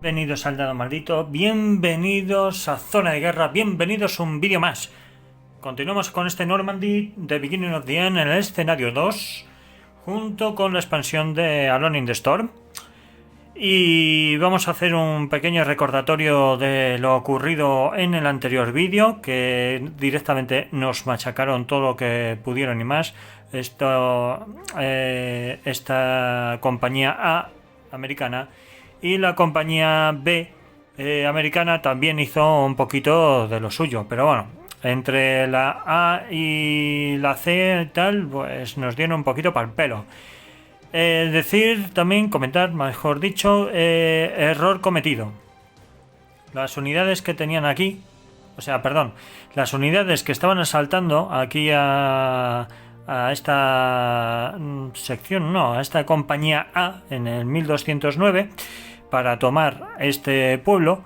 Bienvenidos al Dado Maldito, bienvenidos a Zona de Guerra, bienvenidos a un vídeo más. Continuamos con este Normandy de Beginning of the End en el escenario 2, junto con la expansión de Alone in the Storm. Y vamos a hacer un pequeño recordatorio de lo ocurrido en el anterior vídeo, que directamente nos machacaron todo lo que pudieron y más. Esta compañía A americana y la compañía B americana también hizo un poquito de lo suyo, pero bueno, entre la A y la C y tal, pues nos dieron un poquito para el pelo. Comentar, mejor dicho, error cometido. Las unidades que tenían aquí, las unidades que estaban asaltando aquí a esta sección, no, a esta compañía A en el 1209 para tomar este pueblo,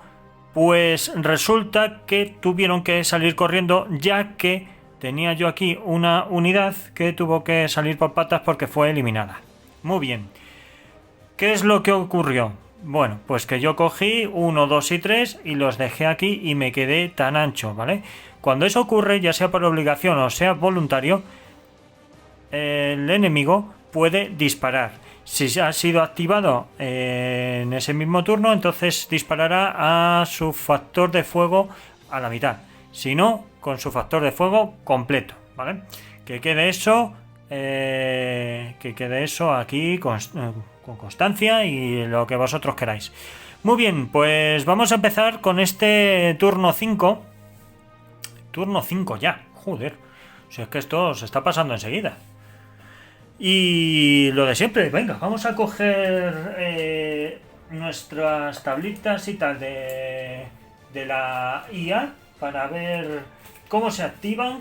pues resulta que tuvieron que salir corriendo, ya que tenía yo aquí una unidad que tuvo que salir por patas porque fue eliminada. Muy bien. ¿Qué es lo que ocurrió? Bueno, pues que yo cogí 1, 2 y 3 y los dejé aquí y me quedé tan ancho, ¿vale? Cuando eso ocurre, ya sea por obligación o sea voluntario, el enemigo puede disparar. Si ha sido activado en ese mismo turno, entonces disparará a su factor de fuego a la mitad. Si no, con su factor de fuego completo, ¿vale? Que quede eso aquí con constancia y lo que vosotros queráis. Muy bien, pues vamos a empezar con este turno 5. Turno 5 ya, joder. Si es que esto se está pasando enseguida. Y lo de siempre, venga, vamos a coger nuestras tablitas y tal de la IA para ver cómo se activan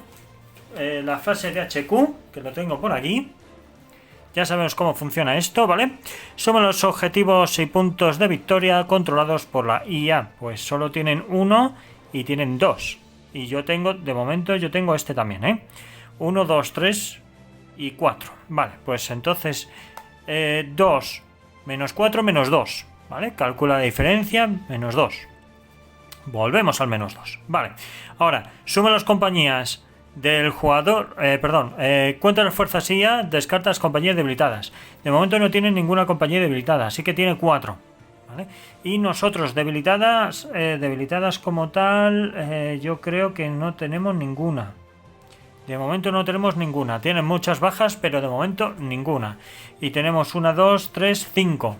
la fase de HQ, que lo tengo por aquí. Ya sabemos cómo funciona esto, ¿vale? Somos los objetivos y puntos de victoria controlados por la IA. Pues solo tienen uno y tienen dos. Y yo tengo, de momento, este también, ¿eh? 1, 2, 3 y 4. Vale, pues entonces 2 menos 4 menos 2. ¿Vale? Calcula la diferencia, menos 2. Volvemos al menos 2. Vale, ahora, suma las compañías del jugador, cuenta las fuerzas IA, descarta las compañías debilitadas. De momento no tiene ninguna compañía debilitada, así que tiene 4. ¿Vale? Y nosotros debilitadas como tal, yo creo que no tenemos ninguna. De momento no tenemos ninguna. Tienen muchas bajas, pero de momento ninguna. Y tenemos 1, 2, 3, 5.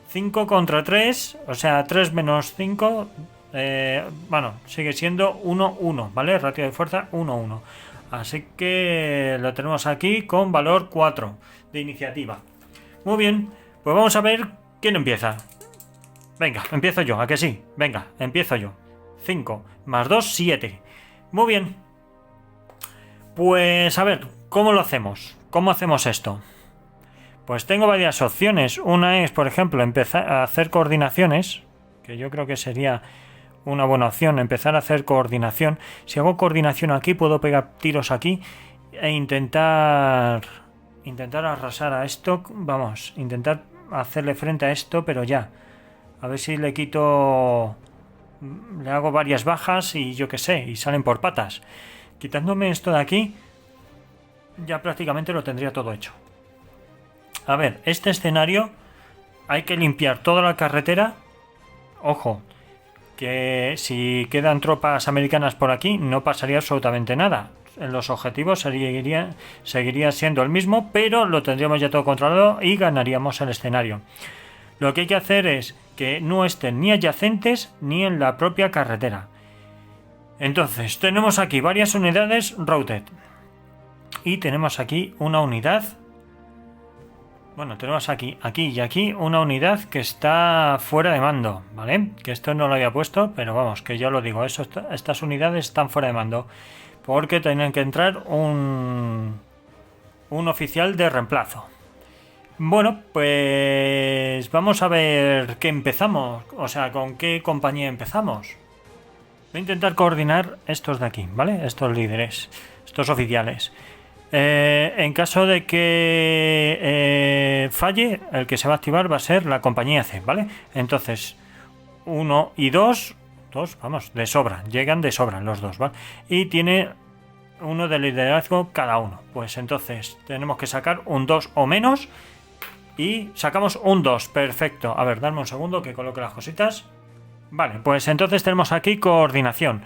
5 contra 3, o sea, 3 menos 5... sigue siendo 1, 1, ¿vale? Ratio de fuerza 1, 1. Así que lo tenemos aquí con valor 4 de iniciativa. Muy bien, pues vamos a ver quién empieza. Venga, empiezo yo, ¿a que sí? Venga, empiezo yo. 5 más 2, 7. Muy bien. Pues a ver, ¿cómo lo hacemos? ¿Cómo hacemos esto? Pues tengo varias opciones. Una es, por ejemplo, empezar a hacer coordinaciones, que yo creo que sería una buena opción, empezar a hacer coordinación. Si hago coordinación aquí, puedo pegar tiros aquí e intentar arrasar a esto. Vamos, intentar hacerle frente a esto, pero ya. A ver si le hago varias bajas y yo qué sé, y salen por patas. Quitándome esto de aquí, ya prácticamente lo tendría todo hecho. A ver, este escenario hay que limpiar toda la carretera. Ojo, que si quedan tropas americanas por aquí no pasaría absolutamente nada. En los objetivos seguiría siendo el mismo, pero lo tendríamos ya todo controlado y ganaríamos el escenario. Lo que hay que hacer es que no estén ni adyacentes ni en la propia carretera. Entonces, tenemos aquí varias unidades routed. Y tenemos aquí una unidad. Bueno, tenemos aquí y aquí una unidad que está fuera de mando, ¿vale? Que esto no lo había puesto, pero vamos, que yo lo digo. Estas unidades están fuera de mando. Porque tienen que entrar un oficial de reemplazo. Bueno, pues vamos a ver qué empezamos. O sea, con qué compañía empezamos. Voy a intentar coordinar estos de aquí, ¿vale? Estos líderes, estos oficiales. En caso de que falle, el que se va a activar va a ser la compañía C, ¿vale? Entonces, 1 y 2. Vamos, de sobra. Llegan de sobra los dos, ¿vale? Y tiene uno de liderazgo cada uno. Pues entonces tenemos que sacar un 2 o menos. Y sacamos un 2. Perfecto. A ver, dame un segundo que coloque las cositas. Vale, pues entonces tenemos aquí coordinación.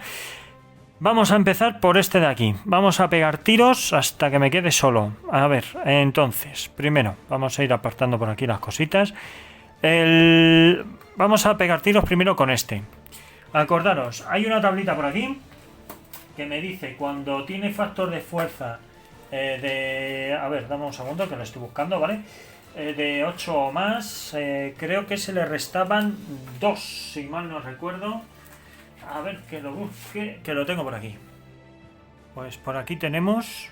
Vamos a empezar por este de aquí. Vamos a pegar tiros hasta que me quede solo. A ver, entonces, primero, vamos a ir apartando por aquí las cositas. Vamos a pegar tiros primero con este. Acordaros, hay una tablita por aquí que me dice cuando tiene factor de fuerza A ver, dame un segundo que lo estoy buscando, ¿vale? De 8 o más, creo que se le restaban 2, si mal no recuerdo. A ver, que lo busque, que lo tengo por aquí. Pues por aquí tenemos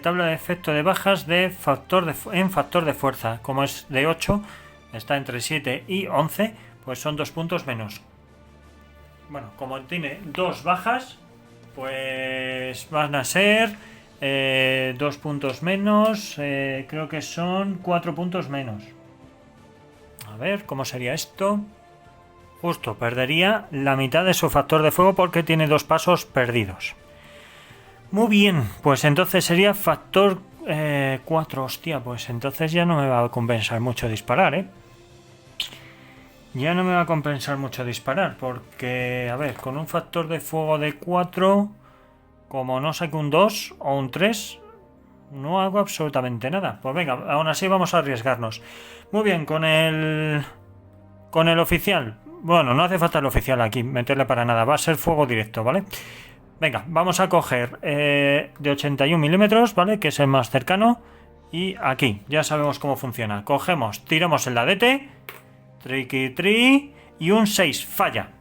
tabla de efecto de bajas de factor de fuerza. Como es de 8, está entre 7 y 11, pues son 2 puntos menos. Bueno, como tiene 2 bajas, pues van a ser 2 puntos menos, creo que son 4 puntos menos. A ver, ¿cómo sería esto? Justo, perdería la mitad de su factor de fuego porque tiene 2 pasos perdidos. Muy bien, pues entonces sería factor 4. Hostia, pues entonces ya no me va a compensar mucho disparar, ¿eh? Ya no me va a compensar mucho disparar porque, a ver, con un factor de fuego de 4, como no saque un 2 o un 3, no hago absolutamente nada. Pues venga, aún así vamos a arriesgarnos. Muy bien, con el oficial. Bueno, no hace falta el oficial aquí, meterle para nada. Va a ser fuego directo, ¿vale? Venga, vamos a coger de 81 milímetros, ¿vale? Que es el más cercano. Y aquí, ya sabemos cómo funciona. Cogemos, tiramos el ladete. Triqui, y un 6, falla.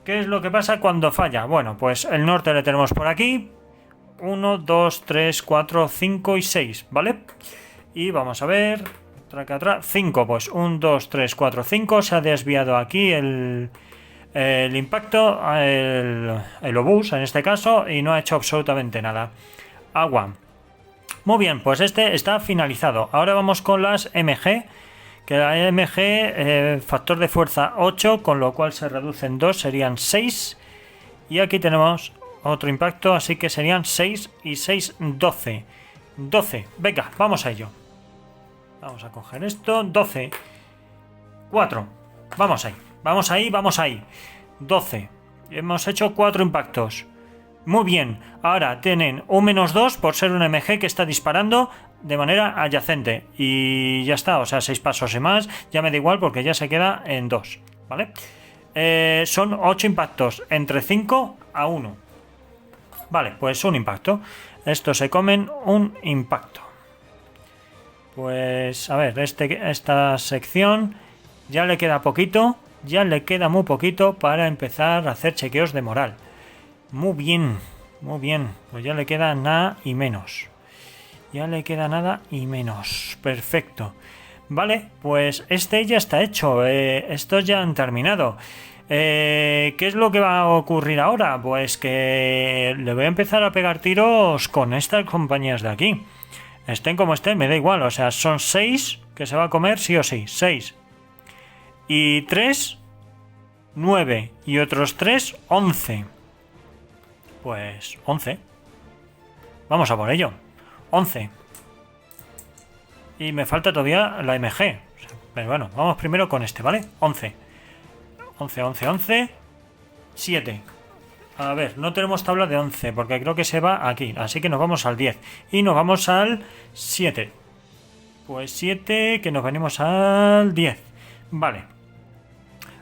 ¿Qué es lo que pasa cuando falla? Bueno, pues el norte le tenemos por aquí. 1, 2, 3, 4, 5 y 6, ¿vale? Y vamos a ver. 5, pues 1, 2, 3, 4, 5. Se ha desviado aquí el impacto, el obús en este caso, y no ha hecho absolutamente nada. Agua. Muy bien, pues este está finalizado. Ahora vamos con las MG. Que la MG, factor de fuerza 8, con lo cual se reduce en 2, serían 6. Y aquí tenemos otro impacto, así que serían 6 y 6, 12. 12, venga, vamos a ello. Vamos a coger esto, 12. 4, vamos ahí. 12, hemos hecho 4 impactos. Muy bien, ahora tienen un -2 por ser un MG que está disparando de manera adyacente. Y ya está, o sea, 6 pasos y más, ya me da igual porque ya se queda en 2, ¿vale? Son 8 impactos, entre 5 a 1. Vale, pues un impacto. Estos se comen un impacto. Pues, a ver, esta sección ya le queda poquito, ya le queda muy poquito para empezar a hacer chequeos de moral. Muy bien, pues ya le queda nada y menos. Perfecto. Vale, pues este ya está hecho. Estos ya han terminado. ¿Qué es lo que va a ocurrir ahora? Pues que le voy a empezar a pegar tiros con estas compañías de aquí. Estén como estén, me da igual. O sea, son 6 que se va a comer sí o sí. 6. Y 3, 9. Y otros 3, 11. Pues 11. Vamos a por ello. 11. Y me falta todavía la MG. Pero bueno, vamos primero con este, ¿vale? 11. 7. A ver, no tenemos tabla de 11 porque creo que se va aquí. Así que nos vamos al 10. Y nos vamos al 7. Pues 7, que nos venimos al 10. Vale.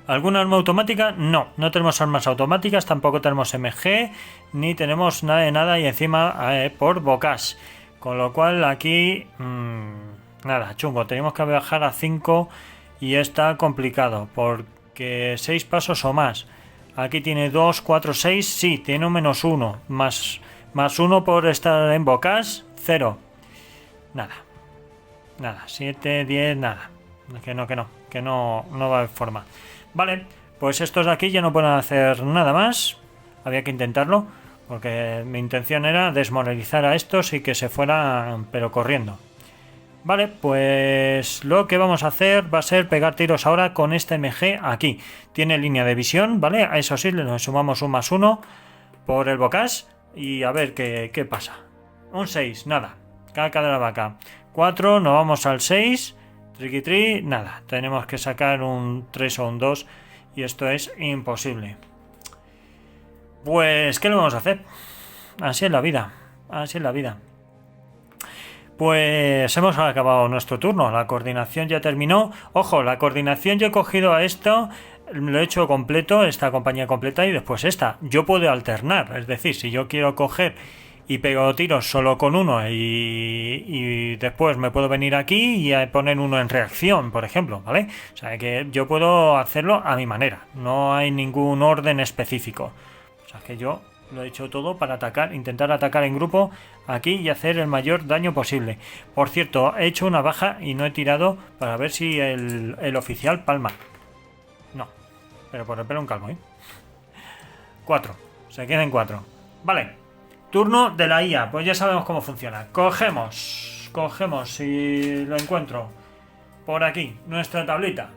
¿Alguna arma automática? No tenemos armas automáticas, tampoco tenemos MG, ni tenemos nada de nada y encima por bocage. Con lo cual aquí, nada, chungo, tenemos que bajar a 5 y está complicado, porque 6 pasos o más. Aquí tiene 2, 4, 6, sí, tiene un -1, más 1 por estar en bocage, 0. Nada, 7, 10, nada, que no va a haber forma. Vale, pues estos de aquí ya no pueden hacer nada más. Había que intentarlo, porque mi intención era desmoralizar a estos y que se fueran, pero corriendo. Vale, pues lo que vamos a hacer va a ser pegar tiros ahora con este MG aquí. Tiene línea de visión, ¿vale? A eso sí, le sumamos un +1 por el bocage y a ver qué pasa. Un 6, nada. Caca de la vaca. 4, nos vamos al 6. Triqui, nada. Tenemos que sacar un 3 o un 2 y esto es imposible. Pues, ¿qué le vamos a hacer? Así es la vida. Así es la vida. Pues hemos acabado nuestro turno, la coordinación ya terminó. Ojo, la coordinación yo he cogido a esto, lo he hecho completo, esta compañía completa y después esta. Yo puedo alternar, es decir, si yo quiero coger y pego tiros solo con uno y después me puedo venir aquí y poner uno en reacción, por ejemplo, ¿vale? O sea que yo puedo hacerlo a mi manera, no hay ningún orden específico. O sea que yo lo he hecho todo para atacar, intentar atacar en grupo aquí y hacer el mayor daño posible. Por cierto, he hecho una baja y no he tirado para ver si el oficial palma. No, pero por el pelo un calmo, ¿eh? 4, se quedan 4. Vale, turno de la IA, pues ya sabemos cómo funciona. Cogemos, si lo encuentro, por aquí, nuestra tablita.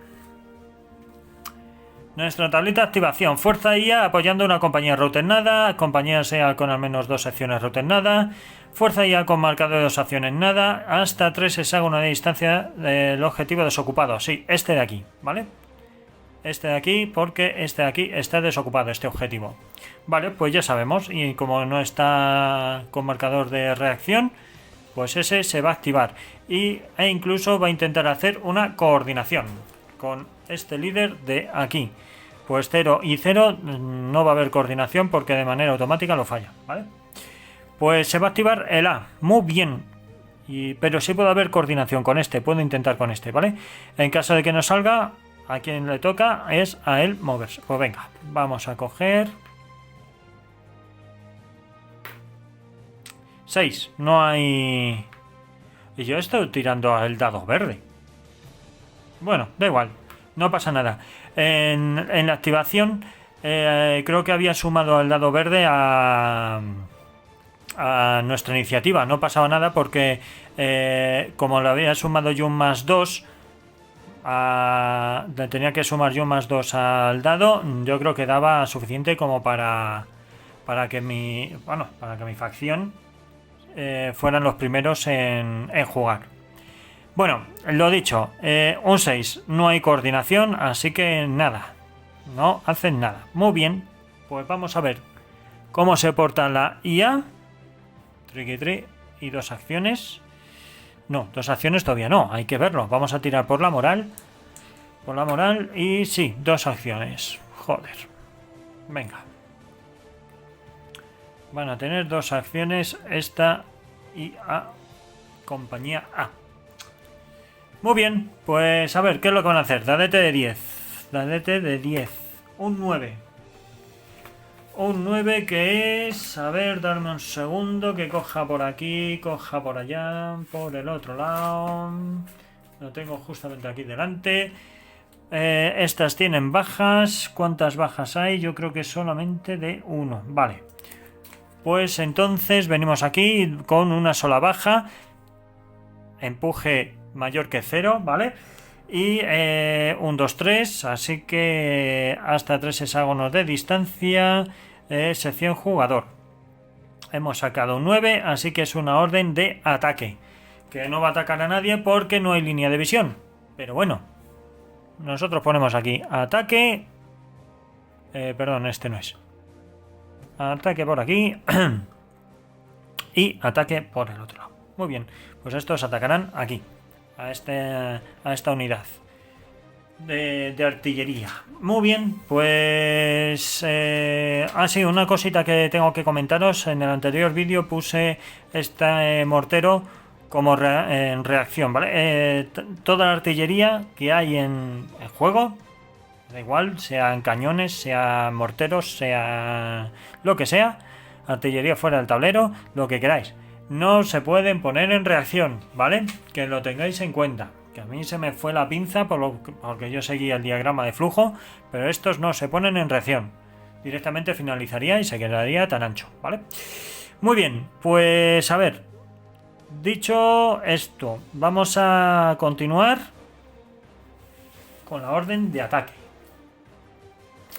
Nuestra tablita de activación, fuerza IA apoyando una compañía router nada, compañía SEA con al menos 2 acciones router nada, fuerza IA con marcador de 2 acciones nada, hasta 3 hexágonos de distancia del objetivo desocupado. Sí, este de aquí, ¿vale? Este de aquí, porque este de aquí está desocupado, este objetivo. Vale, pues ya sabemos, y como no está con marcador de reacción, pues ese se va a activar. E incluso va a intentar hacer una coordinación con este líder de aquí. Pues 0 y 0 no va a haber coordinación porque de manera automática lo falla, ¿vale? Pues se va a activar el A, muy bien. Pero sí puede haber coordinación con este, puedo intentar con este, ¿vale? En caso de que no salga, a quien le toca es a él moverse. Pues venga, vamos a coger 6, no hay... Y yo estoy tirando al dado verde. Bueno, da igual, no pasa nada. En la activación creo que había sumado el dado verde a nuestra iniciativa. No pasaba nada porque como le había sumado yo un +2, le tenía que sumar yo un +2 al dado. Yo creo que daba suficiente como para que mi facción fueran los primeros en jugar. Bueno, lo dicho, un 6, no hay coordinación, así que nada, no hacen nada. Muy bien, pues vamos a ver cómo se porta la IA. Triqui y 2 acciones. No, 2 acciones todavía no, hay que verlo. Vamos a tirar por la moral. Por la moral y sí, 2 acciones. Joder. Venga. Van a tener 2 acciones esta y a compañía A. Muy bien, pues a ver, ¿qué es lo que van a hacer? Dadete de 10. Dadete de 10. Un 9. Un 9 que es... A ver, darme un segundo que coja por aquí, coja por allá, por el otro lado. Lo tengo justamente aquí delante. Estas tienen bajas. ¿Cuántas bajas hay? Yo creo que solamente de 1. Vale. Pues entonces venimos aquí con una sola baja. Empuje mayor que 0, ¿vale? Y 1, 2, 3, así que hasta 3 hexágonos de distancia, sección jugador. Hemos sacado un 9, así que es una orden de ataque, que no va a atacar a nadie porque no hay línea de visión. Pero bueno, nosotros ponemos aquí ataque, perdón, este no es. Ataque por aquí y ataque por el otro lado. Muy bien, pues estos atacarán aquí, a esta unidad de artillería. Muy bien, pues sí, una cosita que tengo que comentaros. En el anterior vídeo puse este mortero como en reacción, ¿vale? Toda la artillería que hay en el juego, da igual, sean cañones, sean morteros, sea lo que sea, artillería fuera del tablero, lo que queráis, no se pueden poner en reacción, ¿vale? Que lo tengáis en cuenta. Que a mí se me fue la pinza porque yo seguía el diagrama de flujo, pero estos no se ponen en reacción. Directamente finalizaría y se quedaría tan ancho, ¿vale? Muy bien, pues a ver. dicho esto, vamos a continuar con la orden de ataque.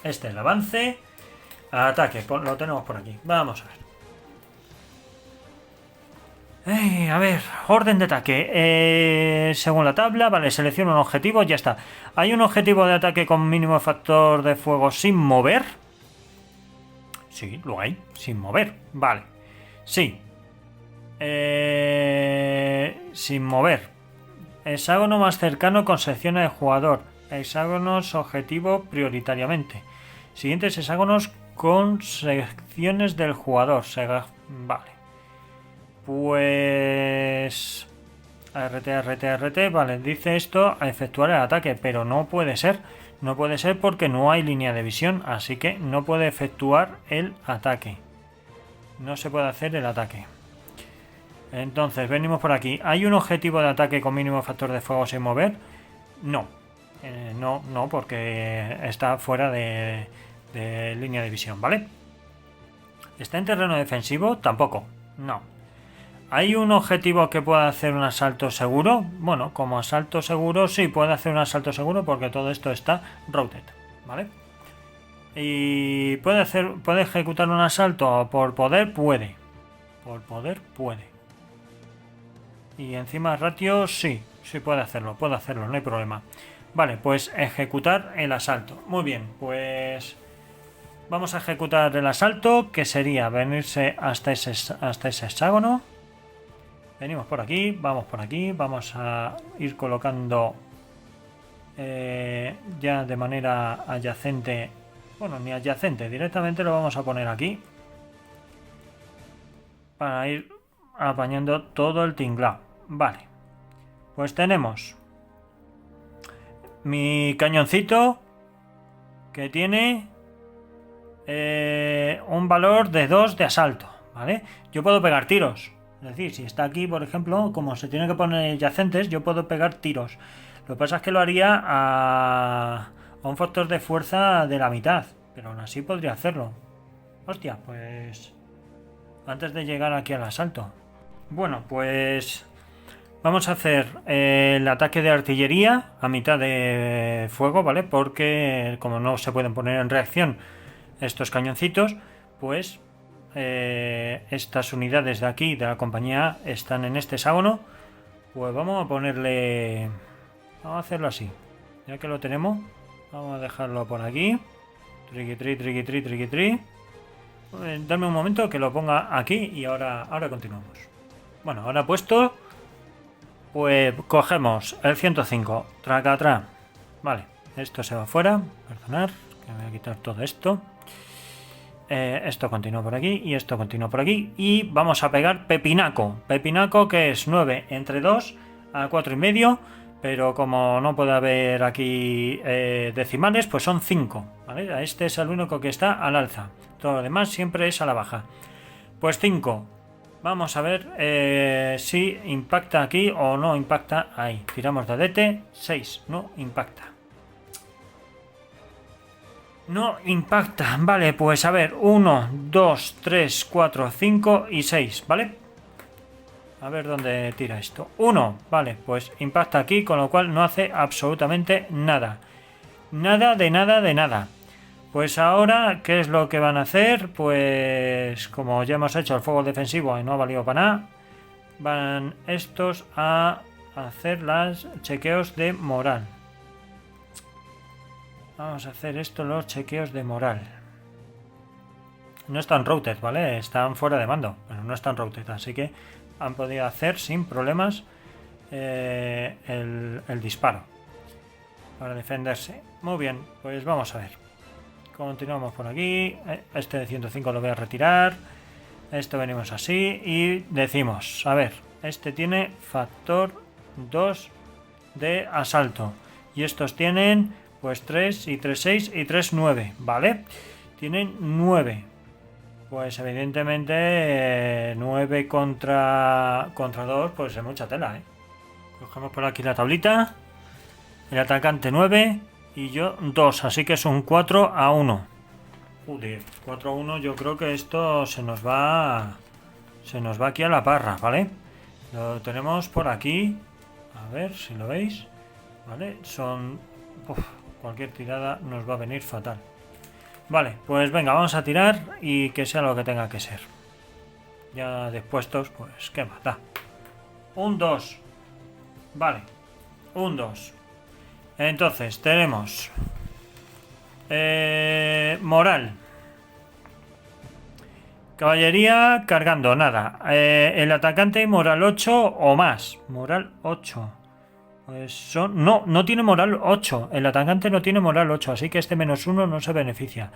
Este es el avance. Ataque, lo tenemos por aquí. Vamos a ver. A ver, orden de ataque. Según la tabla, vale, selecciona un objetivo, ya está. ¿Hay un objetivo de ataque con mínimo factor de fuego sin mover? Sí, lo hay, sin mover, vale. Sí. Sin mover. Hexágono más cercano con selección de jugador. Hexágonos objetivo prioritariamente. Siguientes hexágonos con secciones del jugador. Vale. Pues... RT, vale, dice esto a efectuar el ataque, pero no puede ser. No puede ser porque no hay línea de visión, así que no puede efectuar el ataque. No se puede hacer el ataque. Entonces, venimos por aquí. ¿Hay un objetivo de ataque con mínimo factor de fuego sin mover? No. No, porque está fuera de línea de visión, ¿vale? ¿Está en terreno defensivo? Tampoco. No. ¿Hay un objetivo que pueda hacer un asalto seguro? Bueno, como asalto seguro sí puede hacer un asalto seguro porque todo esto está routed, ¿vale? ¿Y puede ejecutar un asalto por poder? Puede. Por poder puede. Y encima ratio sí puede hacerlo, no hay problema. Vale, pues ejecutar el asalto. Muy bien, pues vamos a ejecutar el asalto, que sería venirse hasta ese hexágono. Venimos por aquí, vamos a ir colocando ya de manera adyacente. Bueno, ni adyacente, directamente lo vamos a poner aquí para ir apañando todo el tinglao. Vale, pues tenemos mi cañoncito que tiene un valor de 2 de asalto, ¿vale? Yo puedo pegar tiros, es decir, si está aquí, por ejemplo, como se tiene que poner adyacentes, yo puedo pegar tiros. Lo que pasa es que lo haría a un factor de fuerza de la mitad, pero aún así podría hacerlo. Hostia, pues antes de llegar aquí al asalto. Bueno, pues vamos a hacer el ataque de artillería a mitad de fuego, ¿vale? Porque como no se pueden poner en reacción estos cañoncitos, pues estas unidades de aquí, de la compañía A, están en este hexágono. Pues vamos a ponerle... Vamos a hacerlo así. Ya que lo tenemos, vamos a dejarlo por aquí. Triqui. Dame un momento que lo ponga aquí y ahora continuamos. Bueno, ahora puesto... Pues cogemos el 105, traca. Vale, esto se va fuera. Perdonad, que me voy a quitar todo esto. Esto continúa por aquí y esto continúa por aquí. Y vamos a pegar pepinaco. Pepinaco que es 9 entre 2 a 4,5. Pero como no puede haber aquí decimales, pues son 5. ¿Vale? Este es el único que está al alza. Todo lo demás siempre es a la baja. Pues 5. Vamos a ver si impacta aquí o no impacta ahí. Tiramos de DT. 6. No impacta. No impacta. Vale, pues a ver. 1, 2, 3, 4, 5 y 6. ¿Vale? A ver dónde tira esto. 1. Vale, pues impacta aquí, con lo cual no hace absolutamente nada. Nada de nada. Pues ahora, ¿qué es lo que van a hacer? Pues como ya hemos hecho el fuego defensivo y no ha valido para nada, van estos a hacer los chequeos de moral. Vamos a hacer los chequeos de moral. No están routed, ¿vale? Están fuera de mando, pero no están routed, así que han podido hacer sin problemas el disparo para defenderse. Muy bien, pues vamos a ver. Continuamos por aquí. Este de 105 lo voy a retirar. Esto venimos así y decimos, a ver, este tiene factor 2 de asalto. Y estos tienen pues 3 y 3, 6 y 3, 9, ¿vale? Tienen 9. Pues evidentemente 9 contra 2, pues es mucha tela, ¿eh? Cogemos por aquí la tablita. El atacante 9 y yo 2, así que es un 4-1. Joder, 4-1, yo creo que esto se nos va aquí a la parra, ¿vale? Lo tenemos por aquí. A ver si lo veis. Vale, son... Uf, cualquier tirada nos va a venir fatal. Vale, pues venga, vamos a tirar y que sea lo que tenga que ser. Ya dispuestos, pues qué más da. Un 2. Vale, un 2. Entonces, tenemos... moral. Caballería cargando, nada. El atacante moral 8 o más. Moral 8. Pues son... No tiene moral 8. El atacante no tiene moral 8, así que este -1 no se beneficia.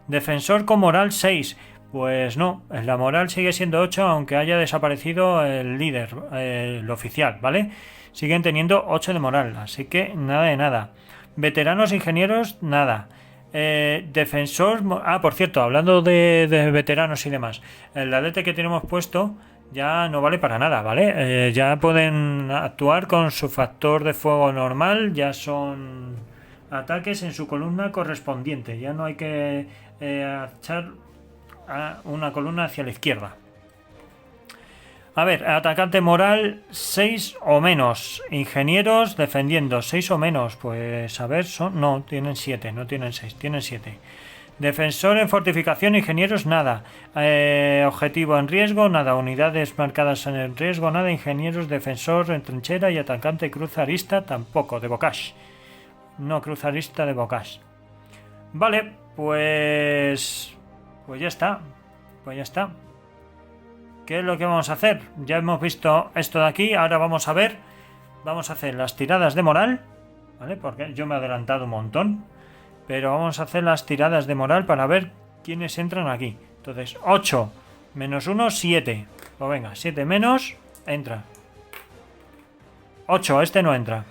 Defensor con moral 6. Pues no, la moral sigue siendo 8 aunque haya desaparecido el líder, el oficial, ¿vale? Siguen teniendo 8 de moral, así que nada de nada. Veteranos ingenieros, nada. Defensor... Ah, por cierto, hablando de veteranos y demás, el ladete que tenemos puesto ya no vale para nada, ¿vale? Ya pueden actuar con su factor de fuego normal, ya son ataques en su columna correspondiente, ya no hay que echar a una columna hacia la izquierda. A ver, atacante moral 6 o menos. Ingenieros defendiendo 6 o menos. Pues a ver, son... No, tienen 7, no tienen 6, tienen 7. Defensor en fortificación, ingenieros, nada. Objetivo en riesgo, nada. Unidades marcadas en el riesgo, nada. Ingenieros, defensor en trinchera y atacante cruz arista, tampoco, de bocage. No, cruz arista de bocage. Vale, pues... Pues ya está. Pues ya está. ¿Qué es lo que vamos a hacer? Ya hemos visto esto de aquí, ahora vamos a ver. Vamos a hacer las tiradas de moral, ¿vale? Porque yo me he adelantado un montón. Pero vamos a hacer las tiradas de moral para ver quiénes entran aquí. Entonces, 8 menos 1, 7. Pues venga, 7 menos, entra. 8, este no entra.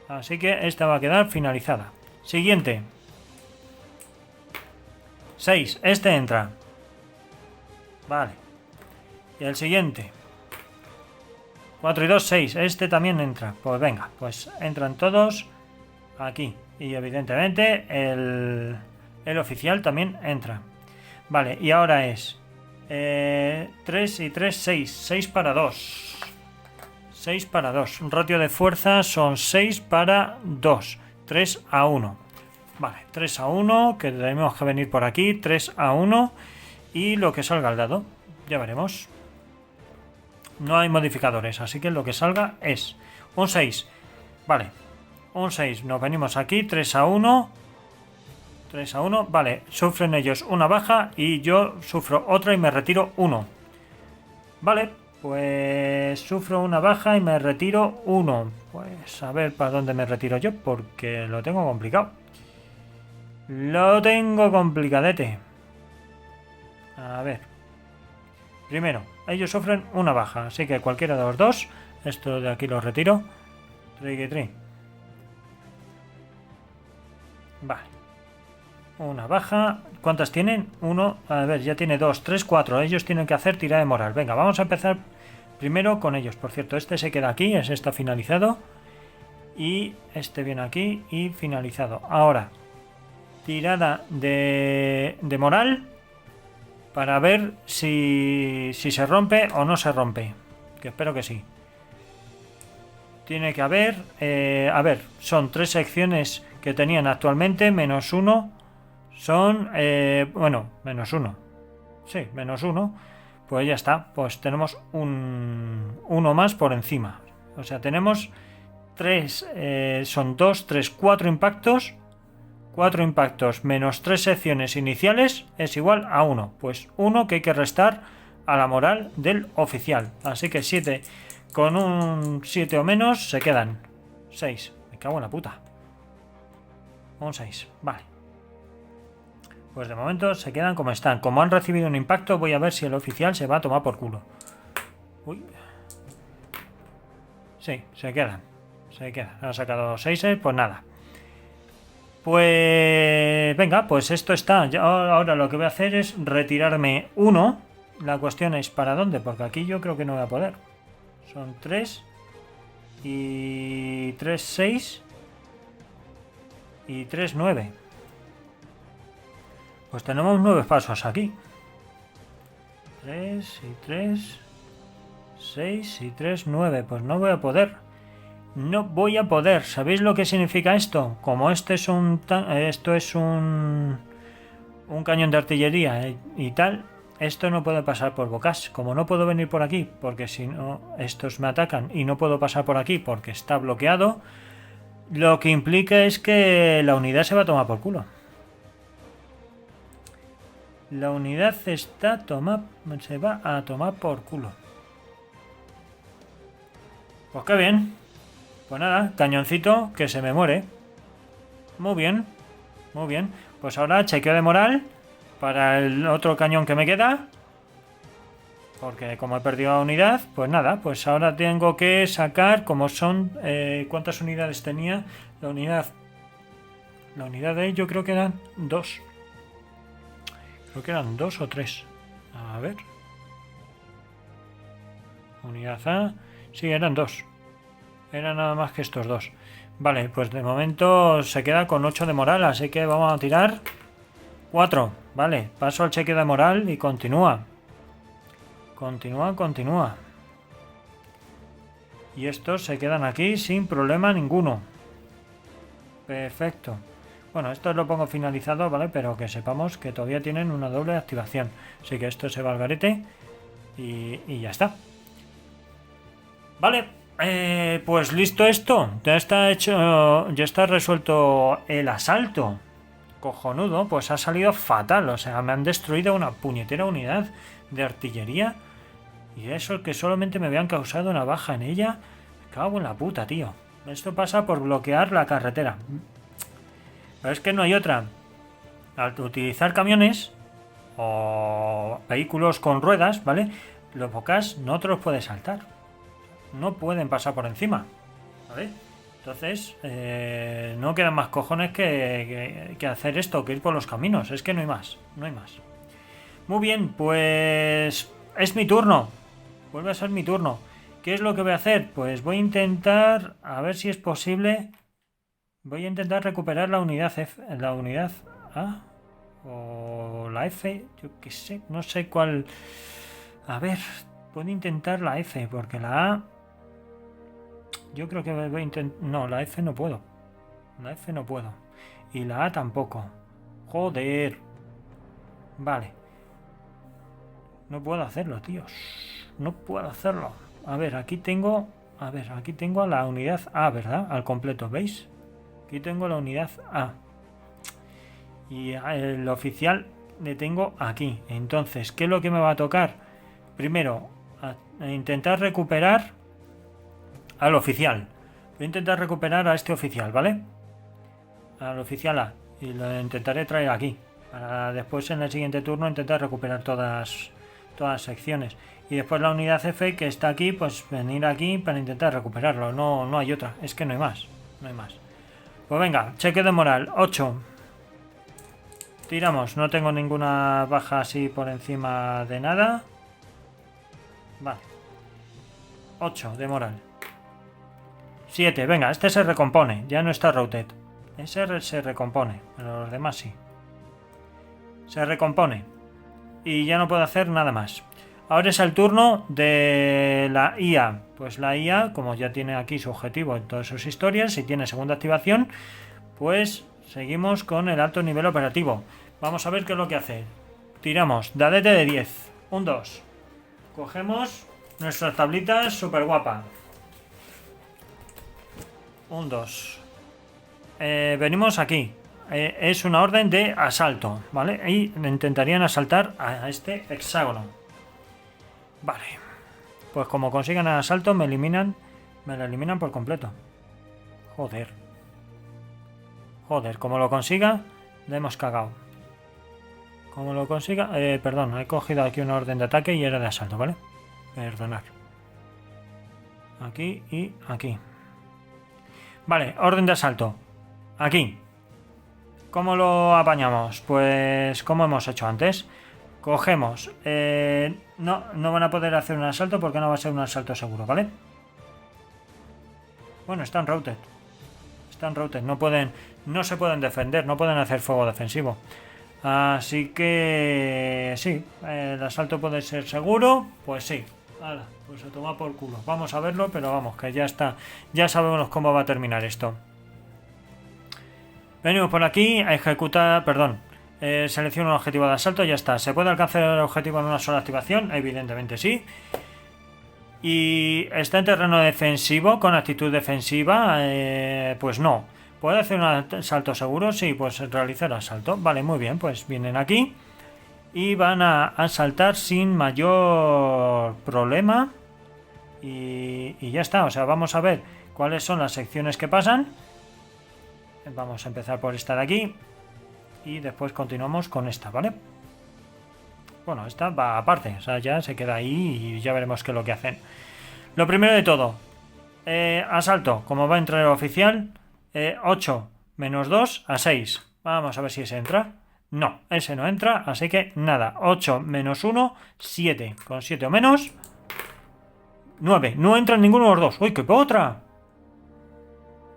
Así que esta va a quedar finalizada. Siguiente. 6, este entra. Vale. Y el siguiente. 4 y 2, 6. Este también entra. Pues venga, pues entran todos aquí. Y evidentemente el oficial también entra. Vale, y ahora es 3 y 3, 6. 6 para 2. 6 para 2. Un ratio de fuerza son 6 para 2. 3 a 1. Vale, 3 a 1. Que tenemos que venir por aquí. 3 a 1. Y lo que salga al dado. Ya veremos. No hay modificadores, así que lo que salga es un 6. Vale, un 6. Nos venimos aquí, 3 a 1. 3 a 1. Vale, sufren ellos una baja y yo sufro otra y me retiro 1. Vale, pues sufro una baja y me retiro 1. Pues a ver para dónde me retiro yo, porque lo tengo complicado. Lo tengo complicadete. A ver. Primero, ellos sufren una baja, así que cualquiera de los dos. Esto de aquí lo retiro. 3. Vale. Una baja. ¿Cuántas tienen? 1. A ver, ya tiene 2, 3, 4. Ellos tienen que hacer tirada de moral. Venga, vamos a empezar primero con ellos. Por cierto, este se queda aquí, este está finalizado. Y este viene aquí y finalizado. Ahora, tirada de moral. Para ver si se rompe o no se rompe. Que espero que sí. Tiene que haber... a ver, son 3 secciones que tenían actualmente. Menos 1. Son... bueno, menos 1. Sí, menos 1. Pues ya está. Pues tenemos uno más por encima. O sea, tenemos 3... son 2, 3, 4 impactos. 4 impactos menos 3 secciones iniciales es igual a 1. Pues 1 que hay que restar a la moral del oficial. Así que 7 con un 7 o menos se quedan 6. Me cago en la puta. Un 6. Vale. Pues de momento se quedan como están. Como han recibido un impacto, voy a ver si el oficial se va a tomar por culo. Uy. Sí, se quedan. Se quedan. Han sacado 6, pues nada. Pues venga, pues esto está. Ahora lo que voy a hacer es retirarme 1. La cuestión es ¿para dónde? Porque aquí yo creo que no voy a poder. Son 3 y 3, 6 y 3, 9. Pues tenemos 9 pasos aquí. 3 y 3 6 y 3, 9. Pues no voy a poder. No voy a poder. ¿Sabéis lo que significa esto? Como esto es un cañón de artillería y tal, esto no puede pasar por bocas. Como no puedo venir por aquí, porque si no, estos me atacan y no puedo pasar por aquí porque está bloqueado, lo que implica es que la unidad se va a tomar por culo. La unidad se va a tomar por culo. Pues qué bien. Pues nada, cañoncito que se me muere. Muy bien. Muy bien. Pues ahora chequeo de moral para el otro cañón que me queda. Porque como he perdido la unidad, pues nada, pues ahora tengo que sacar como son... ¿cuántas unidades tenía? La unidad de yo creo que eran 2. Creo que eran 2 o 3. A ver. Unidad A. Sí, eran 2. Era nada más que estos 2. Vale, pues de momento se queda con 8 de moral, así que vamos a tirar 4. Vale, paso al cheque de moral y continúa. Continúa. Y estos se quedan aquí sin problema ninguno. Perfecto. Bueno, esto lo pongo finalizado, ¿vale? Pero que sepamos que todavía tienen una doble activación. Así que esto se va al garete y ya está. Vale. Pues listo esto. Ya está hecho. Ya está resuelto el asalto. Cojonudo. Pues ha salido fatal. O sea, me han destruido una puñetera unidad de artillería. Y eso que solamente me habían causado una baja en ella. Me cago en la puta, tío. Esto pasa por bloquear la carretera. Pero es que no hay otra. Al utilizar camiones o vehículos con ruedas, ¿vale? Los bocas no te los puedes saltar. No pueden pasar por encima, ¿vale? Entonces, no quedan más cojones que hacer esto, que ir por los caminos. Es que no hay más. Muy bien, pues es mi turno. Vuelve a ser mi turno. ¿Qué es lo que voy a hacer? Pues voy a intentar, a ver si es posible. Voy a intentar recuperar la unidad F, la unidad A o la F, yo qué sé, no sé cuál. A ver, puedo intentar la F, porque la A... Yo creo que voy a intentar... No, la F no puedo. Y la A tampoco. Joder. Vale. No puedo hacerlo, tíos. No puedo hacerlo. A ver, aquí tengo... aquí tengo a la unidad A, ¿verdad? Al completo, ¿veis? Aquí tengo la unidad A. Y el oficial le tengo aquí. Entonces, ¿qué es lo que me va a tocar? Primero, a intentar recuperar al oficial. Voy a intentar recuperar a este oficial, ¿vale? Al oficial A. Y lo intentaré traer aquí. Para después en el siguiente turno intentar recuperar todas las secciones. Y después la unidad F que está aquí, pues venir aquí para intentar recuperarlo. No hay otra. Es que no hay más. Pues venga, cheque de moral. 8. Tiramos. No tengo ninguna baja así por encima de nada. Vale. 8 de moral. 7. Venga, este se recompone. Ya no está routed. Ese se recompone. Pero los demás sí. Se recompone. Y ya no puedo hacer nada más. Ahora es el turno de la IA. Pues la IA, como ya tiene aquí su objetivo en todas sus historias y tiene segunda activación, pues seguimos con el alto nivel operativo. Vamos a ver qué es lo que hace. Tiramos dadete de 10. Un 2. Cogemos nuestras tablitas super guapa. Un 2. Venimos aquí. Es una orden de asalto, ¿vale? Y intentarían asaltar a este hexágono. Vale. Pues como consigan el asalto, me la eliminan por completo. Joder, como lo consiga, le hemos cagado. Como lo consiga... perdón, he cogido aquí una orden de ataque y era de asalto, ¿vale? Perdonad. Aquí y aquí. Vale, orden de asalto. Aquí. ¿Cómo lo apañamos? Pues como hemos hecho antes. Cogemos. No van a poder hacer un asalto porque no va a ser un asalto seguro, ¿vale? Bueno, están routed. No se pueden defender, no pueden hacer fuego defensivo. Así que sí, el asalto puede ser seguro, pues sí. Hala, pues se toma por culo. Vamos a verlo, pero vamos, que ya está. Ya sabemos cómo va a terminar esto. Venimos por aquí a ejecutar, perdón. Selecciona un objetivo de asalto, ya está. ¿Se puede alcanzar el objetivo en una sola activación? Evidentemente sí. Y está en terreno defensivo, con actitud defensiva, pues no. ¿Puede hacer un asalto seguro? Sí, pues realizar asalto. Vale, muy bien, pues vienen aquí y van a asaltar sin mayor problema. Y ya está, o sea, vamos a ver cuáles son las secciones que pasan. Vamos a empezar por esta de aquí y después continuamos con esta, ¿vale? Bueno, esta va aparte, o sea, ya se queda ahí y ya veremos qué es lo que hacen. Lo primero de todo, asalto, como va a entrar el oficial, 8 menos 2 a 6. Vamos a ver si ese entra. No, ese no entra, así que nada. 8 menos 1, 7. Con 7 o menos, 9. No entra ninguno de los dos. ¡Uy, qué potra!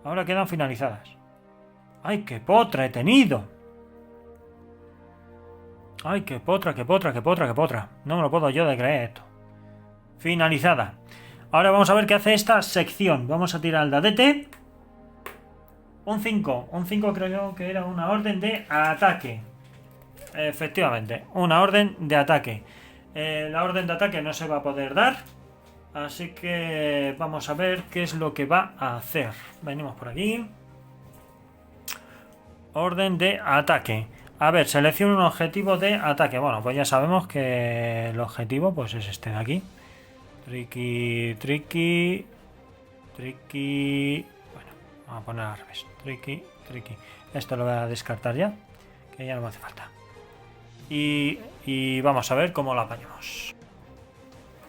Ahora quedan finalizadas. ¡Ay, qué potra he tenido! ¡Ay, qué potra, qué potra, qué potra, qué potra! No me lo puedo yo de creer esto. Finalizada. Ahora vamos a ver qué hace esta sección. Vamos a tirar el dadete. Un 5. Un 5 creo que era una orden de ataque. Efectivamente, una orden de ataque. La orden de ataque no se va a poder dar. Así que vamos a ver qué es lo que va a hacer. Venimos por aquí. Orden de ataque. A ver, selecciona un objetivo de ataque. Bueno, pues ya sabemos que el objetivo pues es este de aquí. Tricky, tricky, tricky. Bueno, vamos a poner al revés. Tricky, tricky. Esto lo voy a descartar ya, que ya no me hace falta. Y vamos a ver cómo lo apañamos.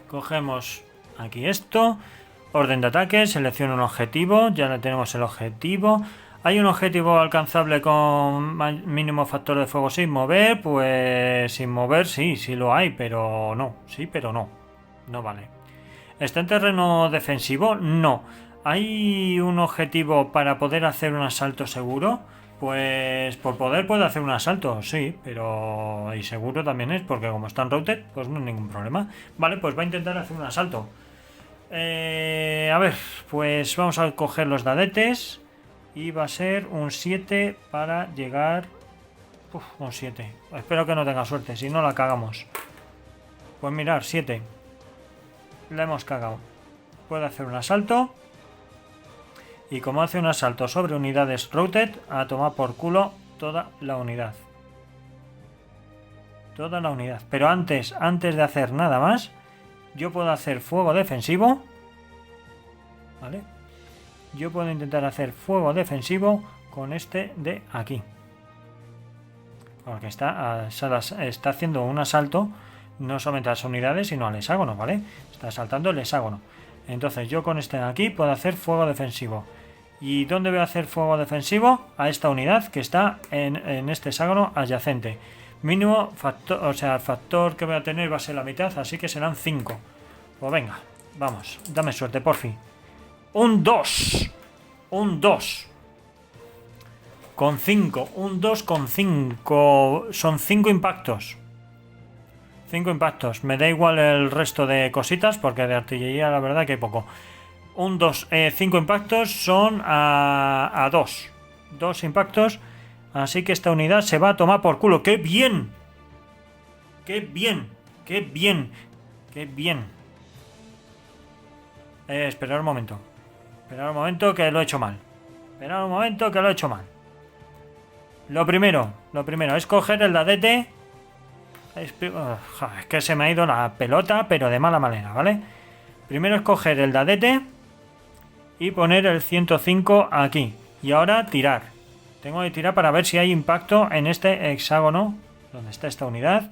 Cogemos aquí esto. Orden de ataque, selecciona un objetivo. Ya le tenemos el objetivo. ¿Hay un objetivo alcanzable con mínimo factor de fuego sin mover? Pues sin mover sí lo hay, pero no. Sí, pero no. No vale. ¿Está en terreno defensivo? No. ¿Hay un objetivo para poder hacer un asalto seguro? Pues por poder puede hacer un asalto, sí, pero y seguro también es, porque como está en routed, pues no hay ningún problema. Vale, pues va a intentar hacer un asalto. A ver, pues vamos a coger los dadetes y va a ser un 7 para llegar... un 7. Espero que no tenga suerte, si no la cagamos. Pues mirar, 7. La hemos cagado. Puede hacer un asalto. Y como hace un asalto sobre unidades routed, a tomar por culo toda la unidad. Toda la unidad. Pero antes de hacer nada más, yo puedo hacer fuego defensivo. ¿Vale? Yo puedo intentar hacer fuego defensivo con este de aquí. Porque está haciendo un asalto no solamente a las unidades, sino al hexágono, ¿vale? Está asaltando el hexágono. Entonces yo con este de aquí puedo hacer fuego defensivo. ¿Y dónde voy a hacer fuego defensivo? A esta unidad que está en este hexágono adyacente. Mínimo factor, o sea, el factor que voy a tener va a ser la mitad, así que serán 5. Pues venga, vamos, dame suerte, por fin. Un 2. Un 2. Con 5. Un 2 con 5. Son 5 impactos. 5 impactos. Me da igual el resto de cositas, porque de artillería la verdad que hay poco. Un 2, 5 impactos son a 2. 2 impactos. Así que esta unidad se va a tomar por culo. ¡Qué bien! ¡Qué bien! ¡Qué bien! ¡Qué bien! Esperad un momento. Esperad un momento que lo he hecho mal. Esperad un momento que lo he hecho mal. Lo primero es coger el dadete. Es que se me ha ido la pelota, pero de mala manera, ¿vale? Primero es coger el dadete y poner el 105 aquí. Y ahora tirar. Tengo que tirar para ver si hay impacto en este hexágono. Donde está esta unidad.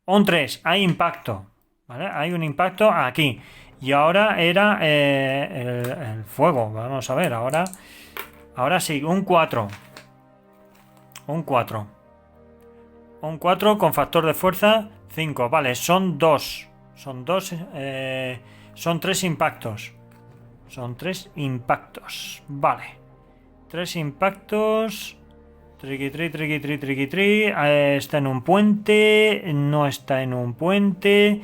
Un 3. Hay impacto. ¿Vale? Hay un impacto aquí. Y ahora era el fuego. Vamos a ver. Ahora sí. Un 4. Un 4. Un 4 con factor de fuerza 5. Vale, son 2. Son 2. Son 3 impactos. Son 3 impactos. Vale. 3 impactos. Triqui. Está en un puente. No está en un puente.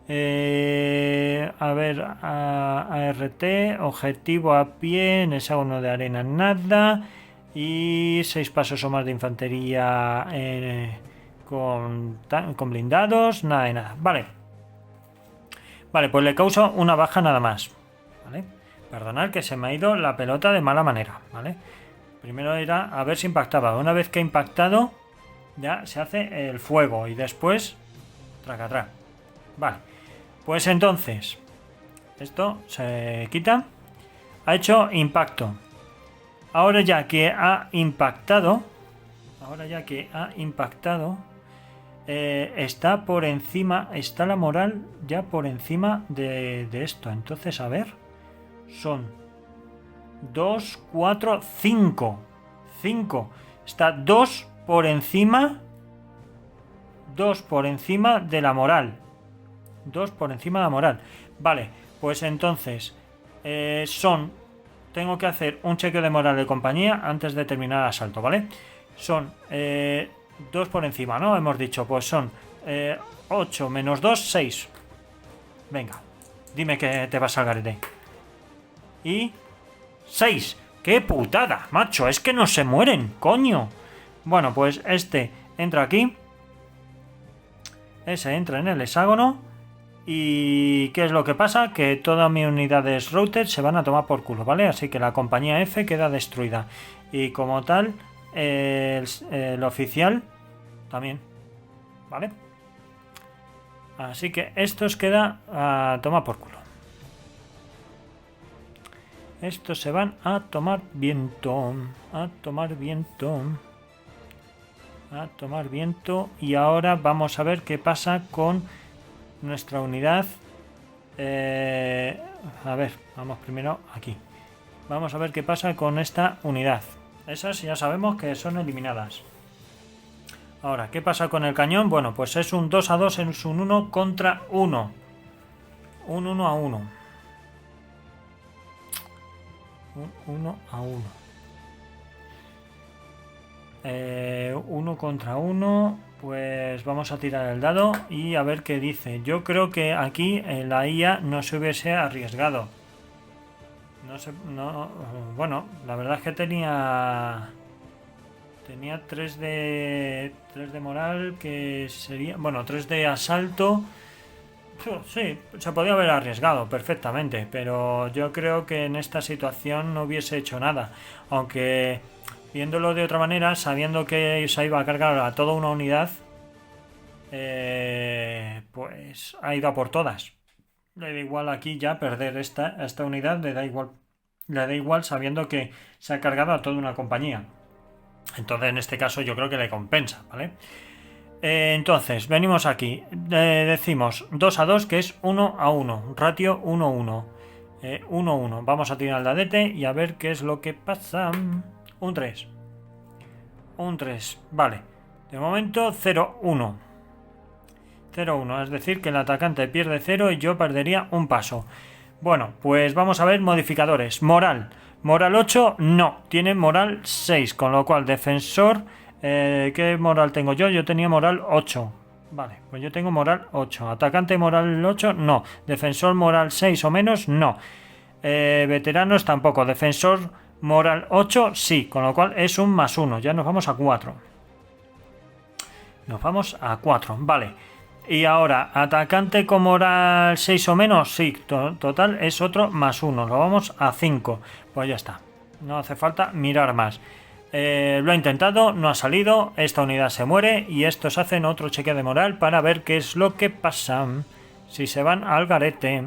A ver, ART, objetivo a pie, en hexágono de arena nada. Y 6 pasos o más de infantería con blindados, nada de nada. Vale. Vale, pues le causo una baja nada más. ¿Vale? Perdonad que se me ha ido la pelota de mala manera. ¿Vale? Primero era a ver si impactaba. Una vez que ha impactado, ya se hace el fuego. Y después, tracatrá. Vale. Pues entonces, esto se quita. Ha hecho impacto. Ahora ya que ha impactado, está por encima, está la moral ya por encima de esto. Entonces, a ver, son 2, 4, 5. 5. Está 2 por encima. 2 por encima de la moral. 2 por encima de la moral. Vale, pues entonces tengo que hacer un chequeo de moral de compañía antes de terminar el asalto, ¿vale? Son 2 por encima, ¿no? Hemos dicho, pues son 8 menos 2, 6. Venga, dime que te vas al garete. Y 6. ¡Qué putada, macho! Es que no se mueren, coño. Bueno, pues este entra aquí. Ese entra en el hexágono. ¿Y qué es lo que pasa? Que todas mis unidades routed se van a tomar por culo, ¿vale? Así que la compañía F queda destruida. Y como tal, el oficial también, ¿vale? Así que esto os queda a tomar por culo. Estos se van a tomar viento. A tomar viento. A tomar viento. Y ahora vamos a ver qué pasa con nuestra unidad. A ver, vamos primero aquí. Vamos a ver qué pasa con esta unidad. Esas ya sabemos que son eliminadas. Ahora, ¿qué pasa con el cañón? Bueno, pues es un 2 a 2, es un 1 contra 1. Un 1 a 1. Un 1 a 1. 1 contra 1. Pues vamos a tirar el dado y a ver qué dice. Yo creo que aquí la IA no se hubiese arriesgado. Bueno, la verdad es que tenía 3 de moral, que sería, bueno, 3 de asalto. Sí, se podía haber arriesgado perfectamente, pero yo creo que en esta situación no hubiese hecho nada. Aunque viéndolo de otra manera, sabiendo que se iba a cargar a toda una unidad, pues ha ido a por todas. Le da igual aquí ya perder esta unidad, le da igual sabiendo que se ha cargado a toda una compañía. Entonces en este caso yo creo que le compensa, ¿vale? Entonces, venimos aquí, decimos 2 a 2, que es 1 a 1, ratio 1 a 1. 1 a 1, vamos a tirar el dadete y a ver qué es lo que pasa. Un 3. Un 3, vale. De momento 0, 1. 0, 1, es decir que el atacante pierde 0 y yo perdería un paso. Bueno, pues vamos a ver modificadores. Moral. Moral 8, no. Tiene moral 6, con lo cual defensor... ¿qué moral tengo yo? Yo tenía moral 8. Vale, pues yo tengo moral 8. Atacante moral 8, no. Defensor moral 6 o menos, no. Veteranos tampoco. Defensor moral 8, sí. Con lo cual es un más 1. Ya nos vamos a 4. Nos vamos a 4, vale. Y ahora, atacante con moral 6 o menos, sí. Total es otro más 1. Lo vamos a 5. Pues ya está. No hace falta mirar más. Lo ha intentado, no ha salido, esta unidad se muere y estos hacen otro chequeo de moral para ver qué es lo que pasa. Si se van al garete.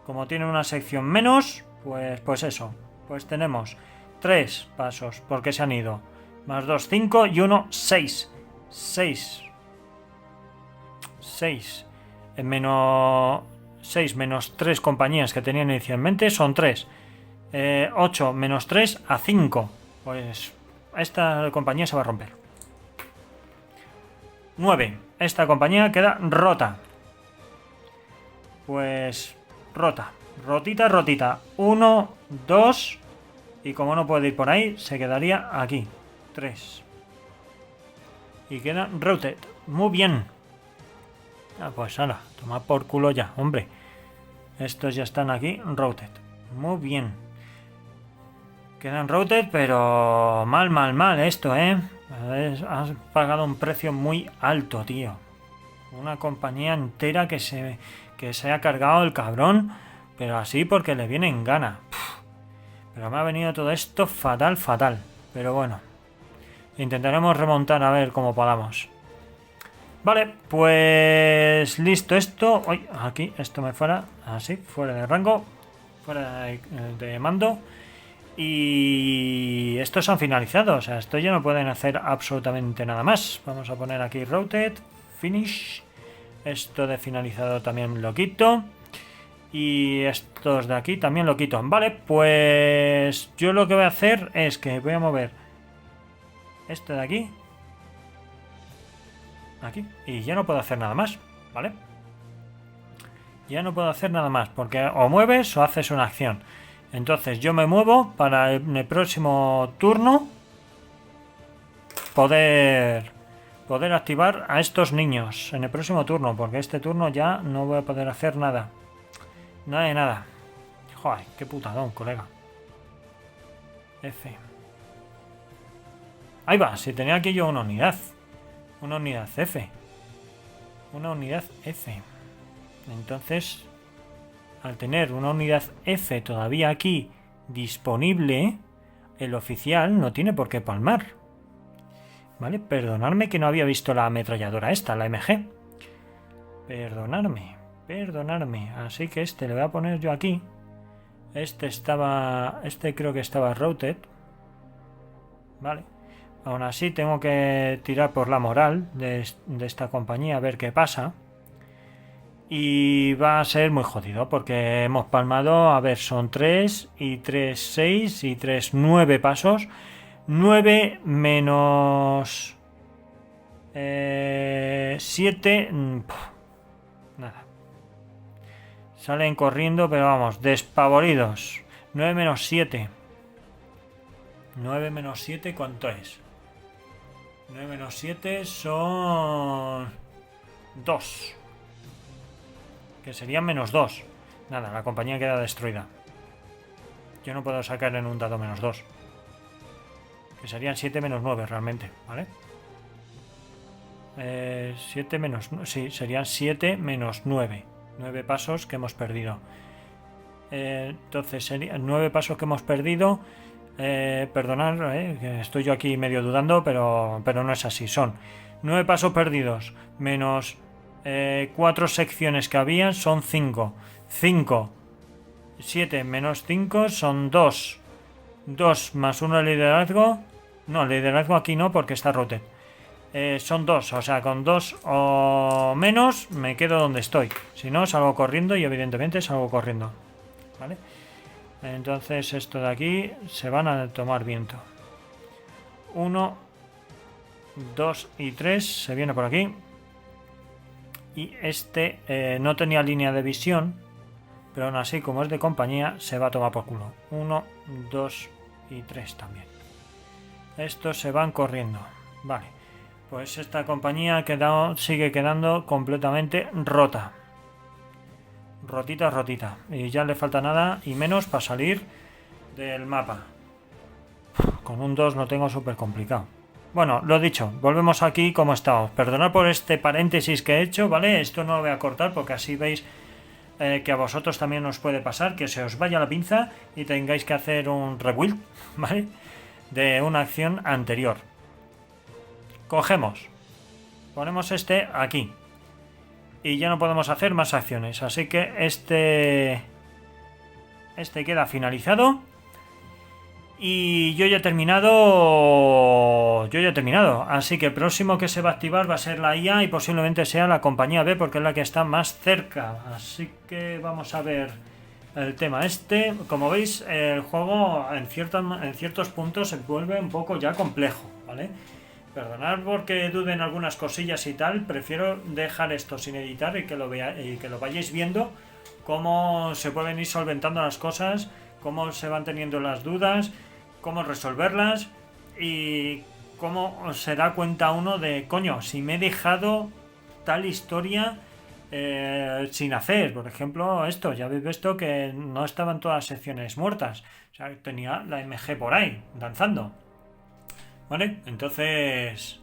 Como tienen una sección menos, pues eso. Pues tenemos 3 pasos porque se han ido. Más 2, 5 y 1, 6. 6. Menos 6 menos 3 compañías que tenían inicialmente son 3. 8 menos 3 a 5. Pues esta compañía se va a romper. 9. Esta compañía queda rota. Pues rota. Rotita. 1, 2. Y como no puede ir por ahí, se quedaría aquí. 3. Y queda routed. Muy bien. Ah, pues ahora, toma por culo ya, hombre. Estos ya están aquí, routed. Muy bien. Quedan routed, pero mal esto, ¿eh? Has pagado un precio muy alto, tío. Una compañía entera que se ha cargado el cabrón, pero así porque le viene en gana. Pero me ha venido todo esto fatal. Pero bueno, intentaremos remontar a ver cómo podamos. Vale, pues listo esto. Uy, aquí, esto me fuera. Así, fuera de rango. Fuera de mando. Y estos han finalizado. O sea, esto ya no pueden hacer absolutamente nada más. Vamos a poner aquí routed. Finish. Esto de finalizado también lo quito. Y estos de aquí también lo quito. Vale, pues yo lo que voy a hacer es que voy a mover este de aquí. Aquí. Y ya no puedo hacer nada más. ¿Vale? Ya no puedo hacer nada más. Porque o mueves o haces una acción. Entonces yo me muevo para en el próximo turno poder activar a estos niños en el próximo turno, porque este turno ya no voy a poder hacer nada. Nada de nada. Joder, qué putadón, colega. F. Ahí va, si tenía aquí yo una unidad. Una unidad F. Una unidad F. Entonces, al tener una unidad F todavía aquí disponible, el oficial no tiene por qué palmar. Vale, perdonadme que no había visto la ametralladora esta, la MG. Perdonadme. Así que este le voy a poner yo aquí. Este creo que estaba routed. Vale. Aún así tengo que tirar por la moral de esta compañía a ver qué pasa. Y va a ser muy jodido porque hemos palmado, a ver, son 3 y 3, 6 y 3, 9 pasos. 9 menos 7. Nada. Salen corriendo, pero vamos, despavoridos. 9 menos 7. 9 menos 7, ¿cuánto es? 9 menos 7 son 2. Que serían menos 2. Nada, la compañía queda destruida. Yo no puedo sacar en un dado menos 2. Que serían 7 menos 9 realmente, ¿vale? 7 menos... Sí, serían 7 menos 9. 9 pasos que hemos perdido. Entonces serían 9 pasos que hemos perdido. Perdonad, que estoy yo aquí medio dudando, pero no es así. Son 9 pasos perdidos menos 4 secciones que había, son 5. 5. 7 menos 5 son 2. 2 más 1 de liderazgo. No, liderazgo aquí no porque está rote. Son 2, o sea, con 2 o menos me quedo donde estoy. Si no, salgo corriendo y evidentemente salgo corriendo. ¿Vale? Entonces esto de aquí se van a tomar viento. 1, 2 y 3 se viene por aquí. Y este no tenía línea de visión, pero aún así, como es de compañía, se va a tomar por culo. 1, 2 y 3 también. Estos se van corriendo. Vale, pues esta compañía sigue quedando completamente rota. Rotita. Y ya le falta nada y menos para salir del mapa. Con un 2 lo tengo súper complicado. Bueno, lo dicho, volvemos aquí como estamos. Perdonad por este paréntesis que he hecho, ¿vale? Esto no lo voy a cortar porque así veis que a vosotros también os puede pasar, que se os vaya la pinza y tengáis que hacer un rebuild, ¿vale? De una acción anterior. Cogemos. Ponemos este aquí. Y ya no podemos hacer más acciones. Así que este queda finalizado. Y yo ya he terminado. Así que el próximo que se va a activar va a ser la IA y posiblemente sea la compañía B porque es la que está más cerca. Así que vamos a ver el tema este. Como veis, el juego en ciertos puntos se vuelve un poco ya complejo, ¿vale? Perdonad porque duden algunas cosillas y tal. Prefiero dejar esto sin editar y que lo vayáis viendo cómo se pueden ir solventando las cosas, cómo se van teniendo las dudas, cómo resolverlas y cómo se da cuenta uno de, coño, si me he dejado tal historia sin hacer. Por ejemplo, esto, ya habéis visto que no estaban todas las secciones muertas. O sea, tenía la MG por ahí, danzando. ¿Vale? Entonces,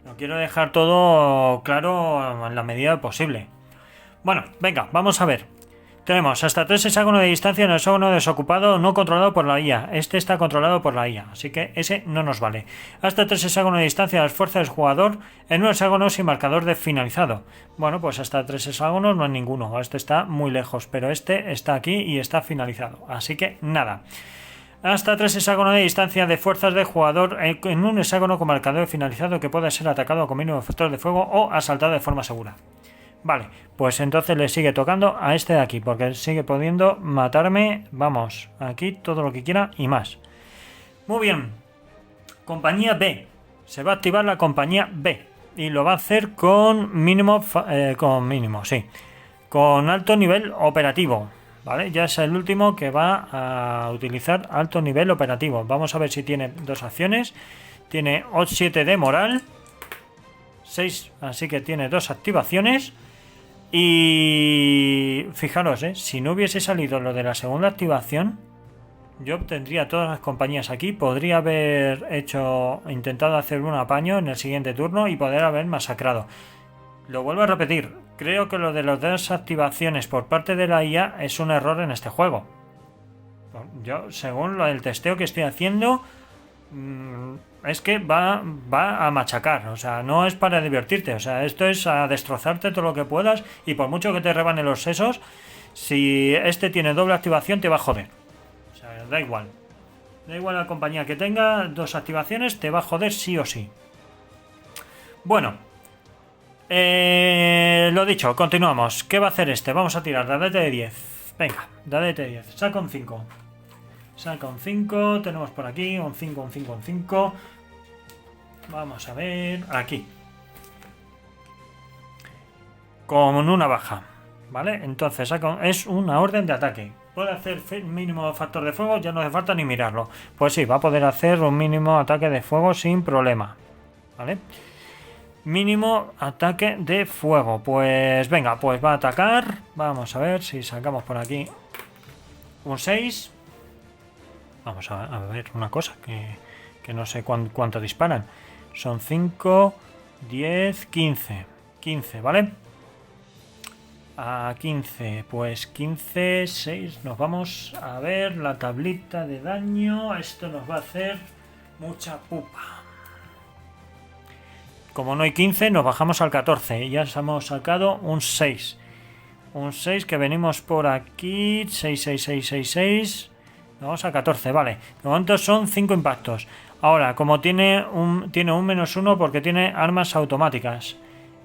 lo quiero dejar todo claro en la medida posible. Bueno, venga, vamos a ver. Tenemos hasta 3 hexágonos de distancia en el hexágono desocupado no controlado por la IA. Este está controlado por la IA, así que ese no nos vale. Hasta 3 hexágonos de distancia a las fuerzas del jugador en un hexágono sin marcador de finalizado. Bueno, pues hasta 3 hexágonos no hay ninguno. Este está muy lejos, pero este está aquí y está finalizado. Así que nada. Hasta 3 hexágonos de distancia de fuerzas de jugador en un hexágono con marcador finalizado que pueda ser atacado con mínimo efectos de fuego o asaltado de forma segura. Vale, pues entonces le sigue tocando a este de aquí, porque sigue pudiendo matarme, vamos, aquí todo lo que quiera y más. Muy bien, compañía B, se va a activar la compañía B y lo va a hacer con mínimo, con alto nivel operativo, ¿vale? Ya es el último que va a utilizar alto nivel operativo. Vamos a ver si tiene 2 acciones, tiene 7 de moral, 6, así que tiene 2 activaciones. Y fijaros, si no hubiese salido lo de la segunda activación, yo obtendría todas las compañías aquí. Podría haber intentado hacer un apaño en el siguiente turno y poder haber masacrado. Lo vuelvo a repetir, creo que lo de las 2 activaciones por parte de la IA es un error en este juego. Yo, según el testeo que estoy haciendo, es que va a machacar, o sea, no es para divertirte, o sea, esto es a destrozarte todo lo que puedas y por mucho que te rebane los sesos, si este tiene doble activación te va a joder. O sea, da igual la compañía que tenga 2 activaciones, te va a joder sí o sí. Bueno, lo dicho, continuamos. ¿Qué va a hacer este? Vamos a tirar dadete de 10. Venga, dadete de 10, saca un 5. Saca un 5, tenemos por aquí un 5, un 5, un 5. Vamos a ver, aquí. Con una baja, ¿vale? Entonces es una orden de ataque. ¿Puede hacer mínimo factor de fuego? Ya no hace falta ni mirarlo. Pues sí, va a poder hacer un mínimo ataque de fuego sin problema, ¿vale? Mínimo ataque de fuego. Pues venga, pues va a atacar. Vamos a ver si sacamos por aquí un 6. Vamos a ver una cosa, que no sé cuánto disparan. Son 5, 10, 15. 15, ¿vale? A 15, pues 15, 6. Nos vamos a ver la tablita de daño. Esto nos va a hacer mucha pupa. Como no hay 15, nos bajamos al 14. Y ya hemos sacado un 6. Un 6 que venimos por aquí. 6, 6, 6, 6, 6. Vamos a 14, vale. De momento son 5 impactos. Ahora, como tiene un -1 porque tiene armas automáticas.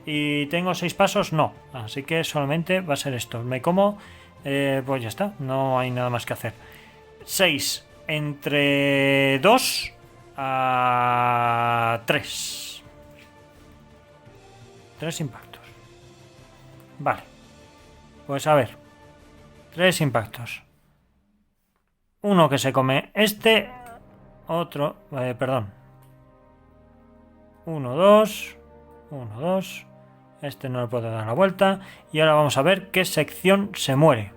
Y tengo 6 pasos, no. Así que solamente va a ser esto. Me como, pues ya está. No hay nada más que hacer. 6 entre 2 a 3. 3 impactos. Vale. Pues a ver. 3 impactos. Uno que se come este, otro, perdón. 1, 2, 1, 2. Este no le puedo dar la vuelta. Y ahora vamos a ver qué sección se muere.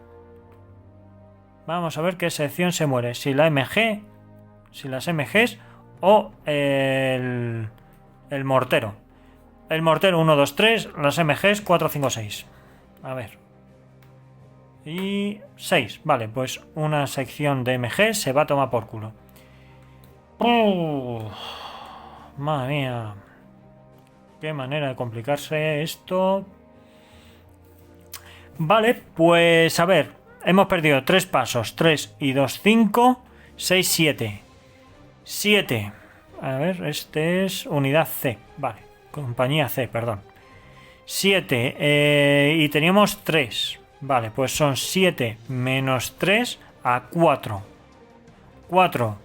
Vamos a ver qué sección se muere. Si la MG, si las MGs o el mortero. El mortero 1, 2, 3. Las MGs 4, 5, 6. A ver. Y 6, vale, pues una sección de MG se va a tomar por culo. Madre mía. Qué manera de complicarse esto. Vale, pues a ver. Hemos perdido 3 pasos. 3 y 2, 5. 6, 7. 7. A ver, este es unidad C. Vale, compañía C, perdón. 7. Y teníamos 3. Vale, pues son 7 menos 3 a 4. 4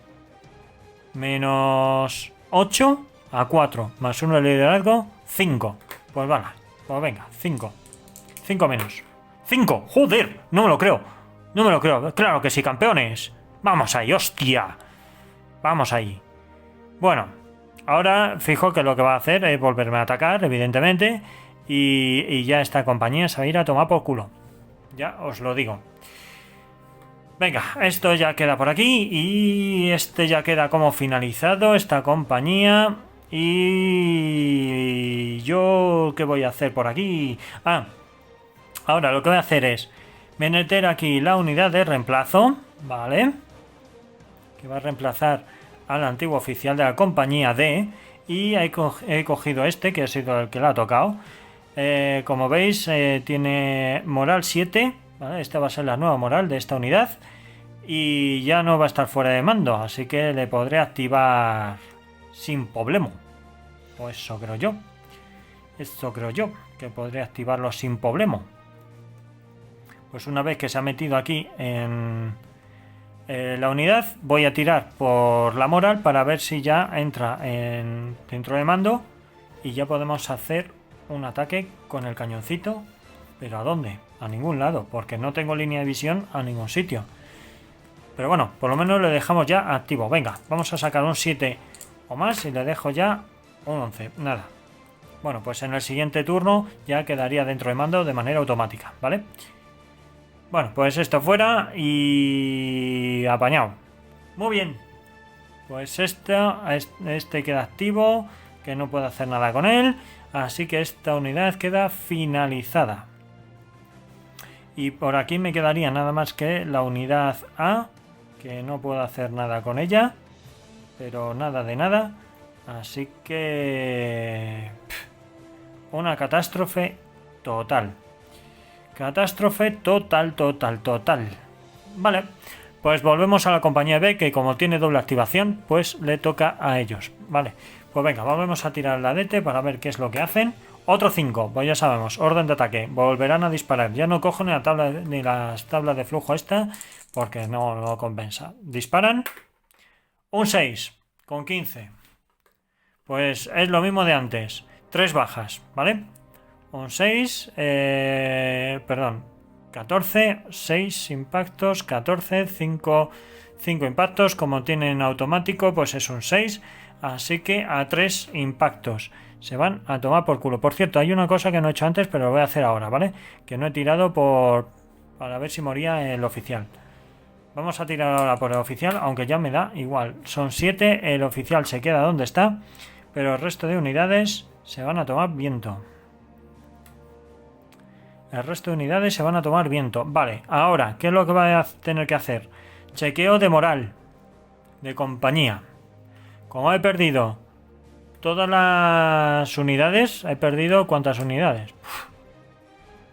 menos 8 a 4. Más 1 de liderazgo, 5. Pues vale, pues venga, 5. 5 menos. 5, joder, no me lo creo. No me lo creo, claro que sí, campeones. Vamos ahí, hostia. Vamos ahí. Bueno, ahora fijo que lo que va a hacer es volverme a atacar, evidentemente. y ya esta compañía se va a ir a tomar por culo. Ya os lo digo. Venga, esto ya queda por aquí y este ya queda como finalizado, esta compañía. Y yo, ¿qué voy a hacer por aquí? Ahora lo que voy a hacer es meter aquí la unidad de reemplazo, ¿vale? Que va a reemplazar al antiguo oficial de la compañía D. Y he cogido este, que ha sido el que le ha tocado. Como veis, tiene moral 7, ¿vale? Esta va a ser la nueva moral de esta unidad. Y ya no va a estar fuera de mando, así que le podré activar sin problema. O eso creo yo. Eso creo yo, que podré activarlo sin problema. Pues una vez que se ha metido aquí en la unidad, voy a tirar por la moral para ver si ya entra dentro de mando. Y ya podemos hacer un ataque con el cañoncito. ¿Pero a dónde? A ningún lado, porque no tengo línea de visión a ningún sitio. Pero bueno, por lo menos le dejamos ya activo. Venga, vamos a sacar un 7 o más y le dejo ya un 11. Nada. Bueno, pues en el siguiente turno ya quedaría dentro de mando de manera automática, ¿vale? Bueno, pues esto fuera y apañado. Muy bien. Pues este queda activo, que no puedo hacer nada con él. Así que esta unidad queda finalizada. Y por aquí me quedaría nada más que la unidad A, que no puedo hacer nada con ella, pero nada de nada. Así que una catástrofe total. Catástrofe total. Vale, pues volvemos a la compañía B, que como tiene doble activación, pues le toca a ellos. Vale, pues venga, volvemos a tirar la DT para ver qué es lo que hacen. Otro 5, pues ya sabemos, orden de ataque, volverán a disparar. Ya no cojo ni las tablas de flujo esta, porque no compensa. Disparan. Un 6 con 15. Pues es lo mismo de antes. 3 bajas, ¿vale? Un 6, perdón, 14, 6 impactos, 14, 5 impactos. Como tienen automático, pues es un 6. Así que a 3 impactos se van a tomar por culo. Por cierto, hay una cosa que no he hecho antes, pero lo voy a hacer ahora, ¿vale? Que no he tirado para ver si moría el oficial. Vamos a tirar ahora por el oficial, aunque ya me da igual. Son 7, el oficial se queda donde está, pero el resto de unidades se van a tomar viento. El resto de unidades se van a tomar viento. Vale, ahora, ¿qué es lo que voy a tener que hacer? Chequeo de moral. De compañía. Como he perdido todas las unidades, he perdido ¿cuántas unidades?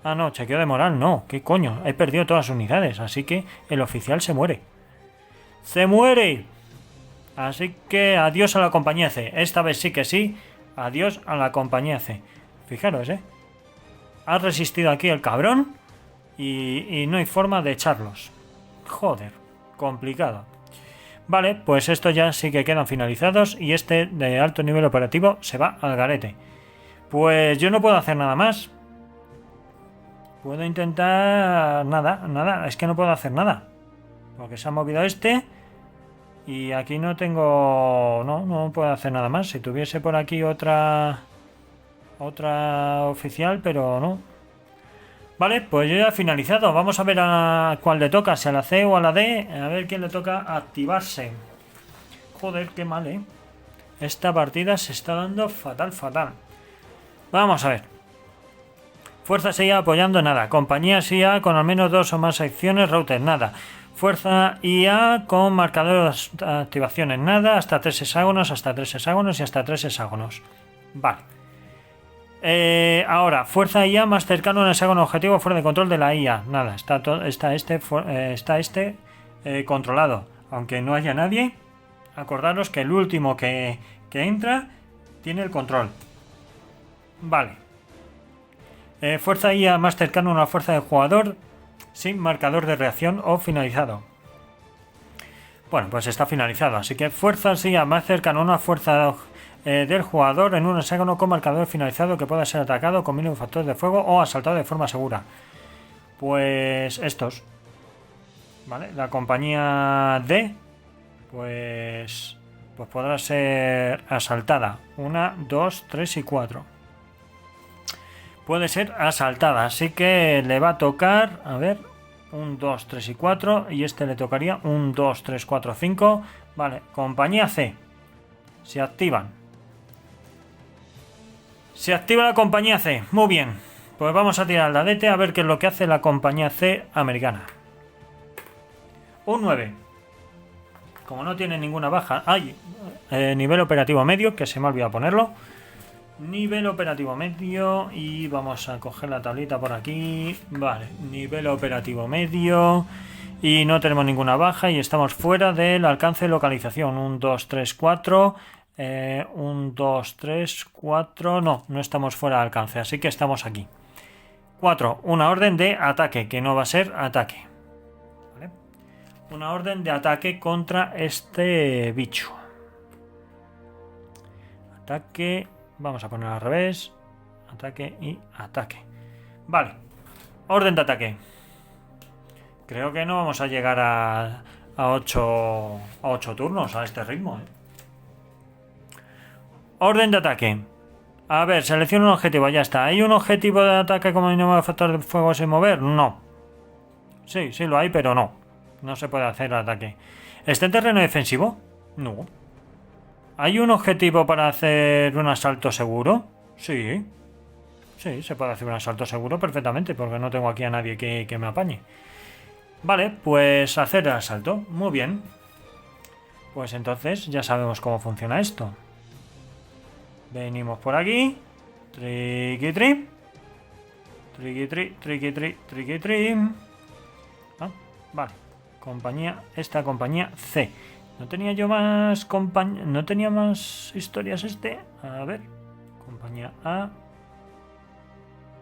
Ah, no, chequeo de moral, no. ¿Qué coño? He perdido todas las unidades, así que el oficial se muere. ¡Se muere! Así que adiós a la compañía C. Esta vez sí que sí. Adiós a la compañía C. Fijaros, ha resistido aquí el cabrón y no hay forma de echarlos. Joder, complicado. Vale, pues estos ya sí que quedan finalizados y este de alto nivel operativo se va al garete. Pues yo no puedo hacer nada más. Puedo intentar... Nada, es que no puedo hacer nada. Porque se ha movido este y aquí no tengo... No puedo hacer nada más. Si tuviese por aquí otra oficial, pero no. Vale, pues yo ya he finalizado. Vamos a ver a cuál le toca, si a la C o a la D. A ver quién le toca activarse. Joder, qué mal, Esta partida se está dando fatal. Vamos a ver. Fuerza IA apoyando, nada. Compañía IA con al menos 2 o más secciones, router, nada. Fuerza IA con marcadores de activaciones, nada. Hasta 3 hexágonos, y hasta 3 hexágonos. Vale. Ahora, fuerza IA más cercano a un hexágono objetivo fuera de control de la IA. Nada, está este controlado. Aunque no haya nadie, acordaros que el último que entra tiene el control. Vale. Fuerza IA más cercano a una fuerza del jugador sin marcador de reacción o finalizado. Bueno, pues está finalizado. Así que fuerza IA más cercano a una fuerza del jugador en un hexágono con marcador finalizado que pueda ser atacado con mínimo factor de fuego o asaltado de forma segura. Pues estos. Vale, la compañía D pues podrá ser asaltada. 1, 2, 3 y 4. puede ser asaltada. Así que le va a tocar, a ver, 1, 2, 3 y 4. Y este le tocaría 1, 2, 3, 4, 5. Vale, compañía C. Se activan. Se activa la compañía C. Muy bien. Pues vamos a tirar el dadete a ver qué es lo que hace la compañía C americana. Un 9. Como no tiene ninguna baja. Hay nivel operativo medio, que se me ha olvidado ponerlo. Nivel operativo medio. Y vamos a coger la tablita por aquí. Vale, nivel operativo medio. Y no tenemos ninguna baja y estamos fuera del alcance de localización. 1, 2, 3, 4. 1, 2, 3, 4. No, no estamos fuera de alcance, así que estamos aquí. 4. Una orden de ataque, que no va a ser ataque. ¿Vale? Una orden de ataque contra este bicho. Ataque. Vamos a poner al revés. Ataque y ataque. Vale. Orden de ataque. Creo que no vamos a llegar a 8 turnos a este ritmo. Orden de ataque. A ver, selecciona un objetivo, ya está. ¿Hay un objetivo de ataque como mínimo factor de fuego sin mover? No. Sí, sí lo hay, pero no. No se puede hacer ataque. ¿Está en terreno defensivo? No. ¿Hay un objetivo para hacer un asalto seguro? Sí. Sí, se puede hacer un asalto seguro perfectamente, porque no tengo aquí a nadie que me apañe. Vale, pues hacer el asalto. Muy bien. Pues entonces ya sabemos cómo funciona esto. Venimos por aquí. Triqui-tri. Triqui-tri, triqui-tri, triqui-tri. Ah, vale. Compañía. Esta compañía C. ¿No tenía yo más compañía? ¿No tenía más historias este? A ver. Compañía A.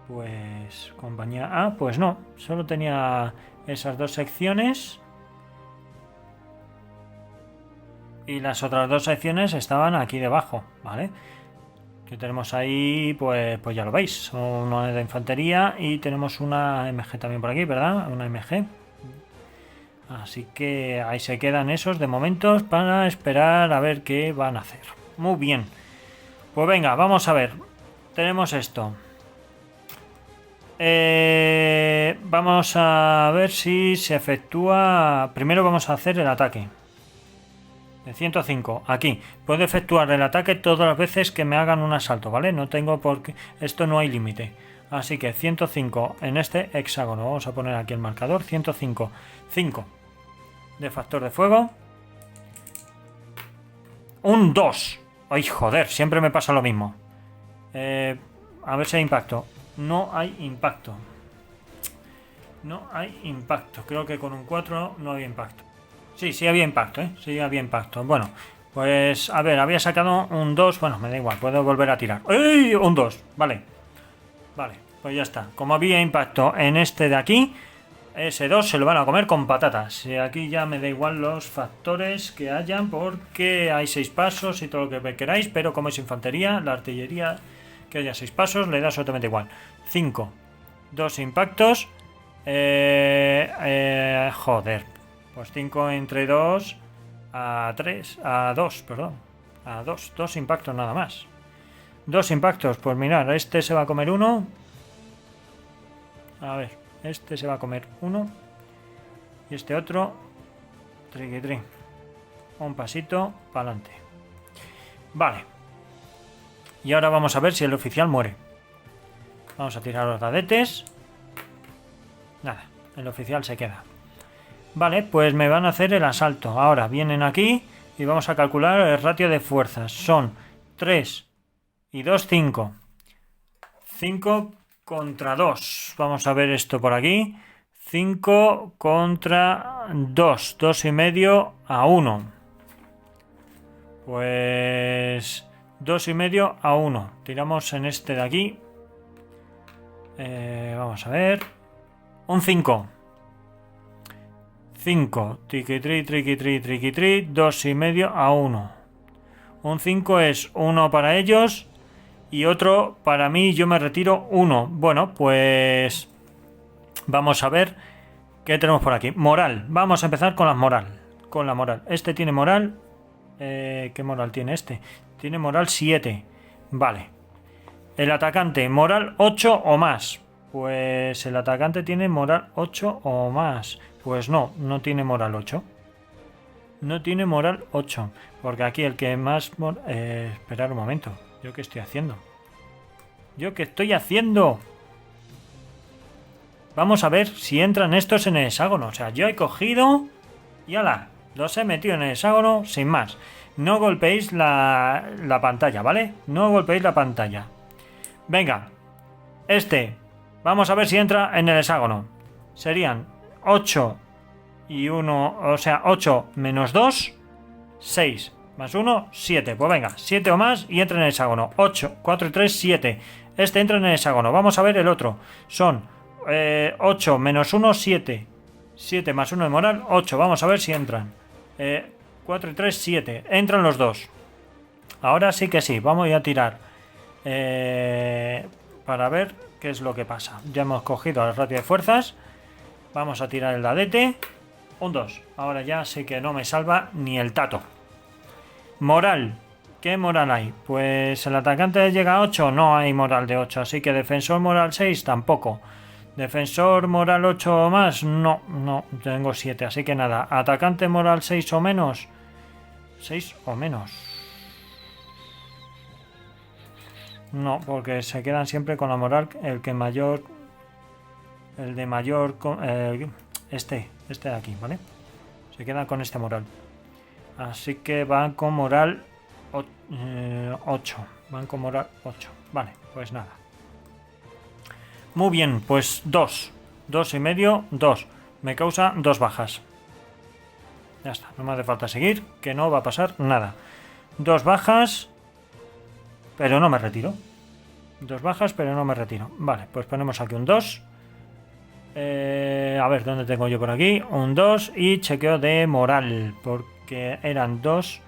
Pues. Compañía A. Pues no. Solo tenía esas dos secciones. Y las otras dos secciones estaban aquí debajo. ¿Vale? Que tenemos ahí, pues ya lo veis, una de infantería y tenemos una MG también por aquí, ¿verdad? Una MG. Así que ahí se quedan esos de momentos para esperar a ver qué van a hacer. Muy bien. Pues venga, vamos a ver. Tenemos esto. Vamos a ver si se efectúa... Primero vamos a hacer el ataque. 105, aquí. Puedo efectuar el ataque todas las veces que me hagan un asalto, ¿vale? No tengo por qué... Esto no hay límite. Así que 105 en este hexágono. Vamos a poner aquí el marcador. 105. 5 de factor de fuego. Un 2. Ay, joder, siempre me pasa lo mismo. A ver si hay impacto. No hay impacto. No hay impacto. Creo que con un 4 no había impacto. Sí, sí había impacto, ¿eh? Sí había impacto. Bueno, pues a ver, había sacado un 2. Bueno, me da igual, puedo volver a tirar. ¡Ey! Un 2, vale. Vale, pues ya está. Como había impacto en este de aquí, ese 2 se lo van a comer con patatas. Y aquí ya me da igual los factores que hayan, porque hay 6 pasos y todo lo que queráis, pero como es infantería, la artillería, que haya 6 pasos, le da absolutamente igual. 5. 2 impactos. Joder. Pues 5 entre 2 a 3, a 2, perdón. A 2, 2 impactos nada más. 2 impactos, pues mirad, este se va a comer 1. A ver, este se va a comer 1. Y este otro, triqui-tri. Un pasito para adelante. Vale. Y ahora vamos a ver si el oficial muere. Vamos a tirar los dadetes. Nada, el oficial se queda. Vale, pues me van a hacer el asalto. Ahora vienen aquí y vamos a calcular el ratio de fuerzas. Son 3 y 2, 5. 5 contra 2. Vamos a ver esto por aquí. 5 contra 2. 2 y medio a 1. Pues 2 y medio a 1. Tiramos en este de aquí. Vamos a ver. Un 5. 5, triqui-tri, triqui-tri, triqui-tri, 2 y medio a 1. Un 5 es uno para ellos y otro para mí, yo me retiro 1. Bueno, pues vamos a ver qué tenemos por aquí. Moral, vamos a empezar con la moral. Con la moral. Este tiene moral. ¿Qué moral tiene este? Tiene moral 7. Vale. El atacante, moral 8 o más. Pues el atacante tiene moral 8 o más. Pues no, no tiene moral 8. No tiene moral 8. Porque aquí el que más... esperar un momento. ¿Yo qué estoy haciendo? ¿Yo qué estoy haciendo? Vamos a ver si entran estos en el hexágono. O sea, yo he cogido... Y ala, los he metido en el hexágono sin más. No golpeéis la pantalla, ¿vale? No golpeéis la pantalla. Venga. Vamos a ver si entra en el hexágono. Serían 8 y 1... O sea, 8 menos 2... 6 más 1, 7. Pues venga, 7 o más y entra en el hexágono. 8, 4 y 3, 7. Entra en el hexágono. Vamos a ver el otro. Son 8 menos 1, 7. 7 más 1 de moral, 8. Vamos a ver si entran. 4 y 3, 7. Entran los dos. Ahora sí que sí. Vamos a tirar. Para ver qué es lo que pasa. Ya hemos cogido el ratio de fuerzas. Vamos a tirar el dadete. Un 2. Ahora ya sé que no me salva ni el tato. Moral. ¿Qué moral hay? Pues el atacante llega a 8. No hay moral de 8. Así que defensor moral 6 tampoco. Defensor moral 8 o más. No, tengo 7. Así que nada. Atacante moral 6 o menos. 6 o menos. No, porque se quedan siempre con la moral. El que mayor. El de mayor. Este de aquí, ¿vale? Se quedan con este moral. Así que van con moral 8. Van con moral 8. Vale, pues nada. Muy bien, pues 2. 2 y medio, 2. Me causa 2 bajas. Ya está, no me hace falta seguir, que no va a pasar nada. 2 bajas, pero no me retiro. 2 bajas, pero no me retiro. Vale, pues ponemos aquí un 2. A ver, ¿dónde tengo yo por aquí? Un 2 y chequeo de moral, porque eran 2.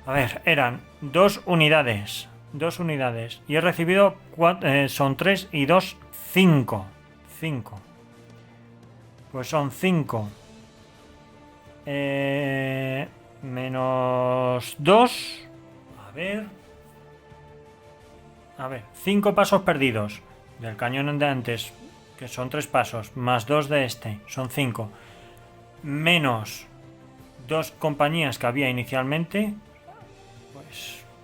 A ver, eran 2 unidades. 2 unidades. Y he recibido 4, son 3 y 2, 5. 5. Pues son 5. Menos 2. A ver, 5 pasos perdidos del cañón de antes, que son 3 pasos, más 2 de este, son 5. Menos 2 compañías que había inicialmente,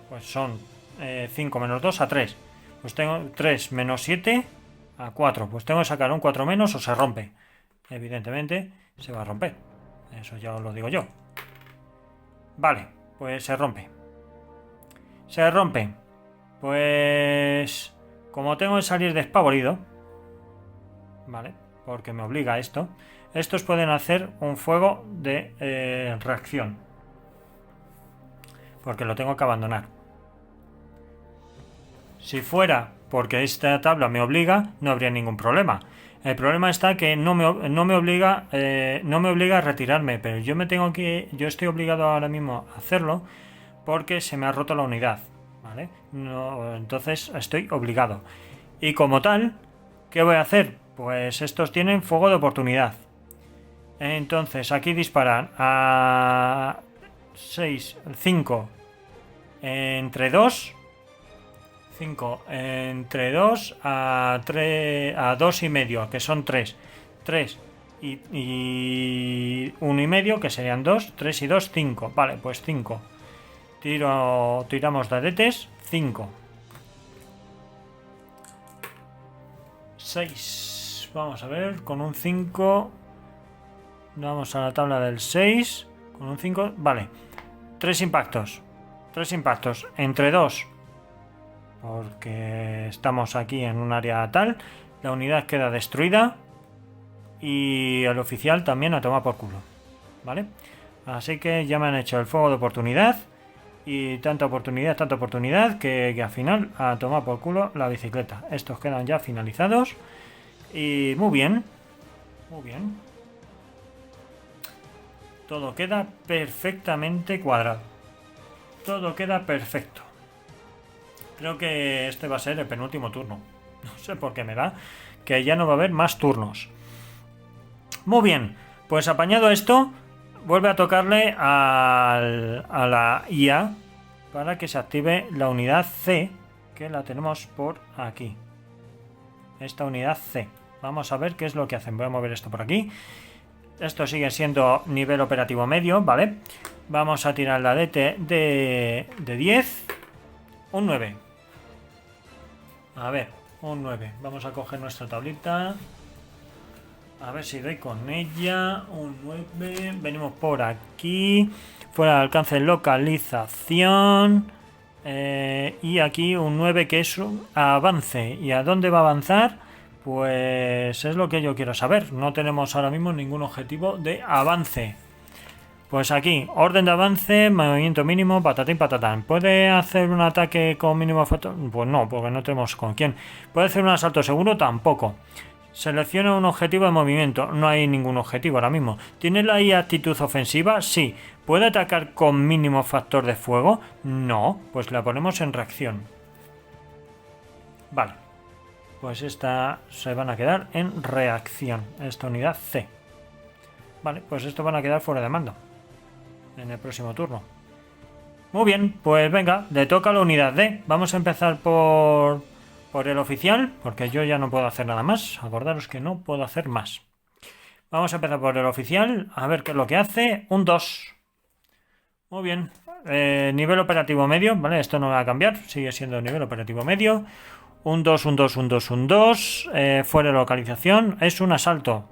pues son 5 menos 2 a 3. Pues tengo 3 menos 7 a 4. Pues tengo que sacar un 4 menos o se rompe. Evidentemente se va a romper. Eso ya os lo digo yo. Vale, pues se rompe. Se rompe. Pues como tengo que salir despavorido, ¿vale? Porque me obliga a esto. Estos pueden hacer un fuego de reacción. Porque lo tengo que abandonar. Si fuera porque esta tabla me obliga, no habría ningún problema. El problema está que no me obliga a retirarme, pero yo estoy obligado ahora mismo a hacerlo porque se me ha roto la unidad, ¿vale? Entonces estoy obligado. Y como tal, ¿qué voy a hacer? Pues estos tienen fuego de oportunidad. Entonces aquí disparan a 5 entre 2. 5 entre 2 a 3 a 2 y medio, que son 3. 3 y 1 y medio, que serían 2. 3 y 2, 5. Vale, pues 5. Tiramos dadetes. 5. 6. Vamos a ver, con un 5. Vamos a la tabla del 6. Con un 5, vale. 3 impactos. 3 impactos entre 2. Porque estamos aquí en un área tal. La unidad queda destruida. Y el oficial también a tomar por culo. ¿Vale? Así que ya me han hecho el fuego de oportunidad. Y tanta oportunidad que al final a tomar por culo la bicicleta. Estos quedan ya finalizados. Y muy bien. Muy bien. Todo queda perfectamente cuadrado. Todo queda perfecto. Creo que este va a ser el penúltimo turno. No sé por qué me da que ya no va a haber más turnos. Muy bien, pues apañado esto, vuelve a tocarle a la IA para que se active la unidad C, que la tenemos por aquí. Esta unidad C. Vamos a ver qué es lo que hacen. Voy a mover esto por aquí. Esto sigue siendo nivel operativo medio, ¿vale? Vamos a tirar la DT de 10. Un 9. A ver, un 9. Vamos a coger nuestra tablita. A ver si doy con ella. Un 9. Venimos por aquí. Fuera de alcance de localización. Y aquí un 9 que es un avance. ¿Y a dónde va a avanzar? Pues es lo que yo quiero saber. No tenemos ahora mismo ningún objetivo de avance. Pues aquí, orden de avance, movimiento mínimo, patatín, patatán. ¿Puede hacer un ataque con mínimo factor? Pues no, porque no tenemos con quién. ¿Puede hacer un asalto seguro? Tampoco. Selecciona un objetivo de movimiento. No hay ningún objetivo ahora mismo. ¿Tiene la IA actitud ofensiva? Sí. ¿Puede atacar con mínimo factor de fuego? No. Pues la ponemos en reacción. Vale. Pues esta se van a quedar en reacción. Esta unidad C. Vale, pues estos van a quedar fuera de mando en el próximo turno. Muy bien, pues venga, le toca a la unidad D. Vamos a empezar por el oficial, porque yo ya no puedo hacer nada más. Acordaros que no puedo hacer más. Vamos a empezar por el oficial, a ver qué es lo que hace. Un 2. Muy bien. Nivel operativo medio, ¿vale? Esto no va a cambiar, sigue siendo nivel operativo medio. Un 2, un 2, un 2, un 2. Fuera de localización, es un asalto.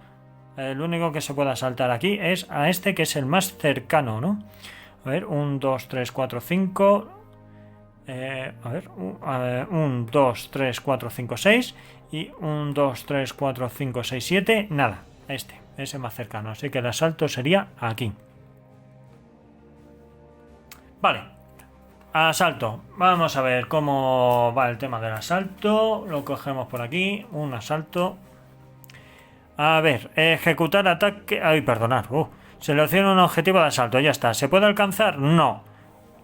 El único que se puede asaltar aquí es a este, que es el más cercano, ¿no? A ver, 1, 2, 3, 4, 5. A ver, 1, 2, 3, 4, 5, 6. Y 1, 2, 3, 4, 5, 6, 7. Nada, ese más cercano. Así que el asalto sería aquí. Vale, asalto. Vamos a ver cómo va el tema del asalto. Lo cogemos por aquí. Un asalto. A ver, ejecutar ataque... Ay, perdonar. Selecciona un objetivo de asalto, ya está. ¿Se puede alcanzar? No.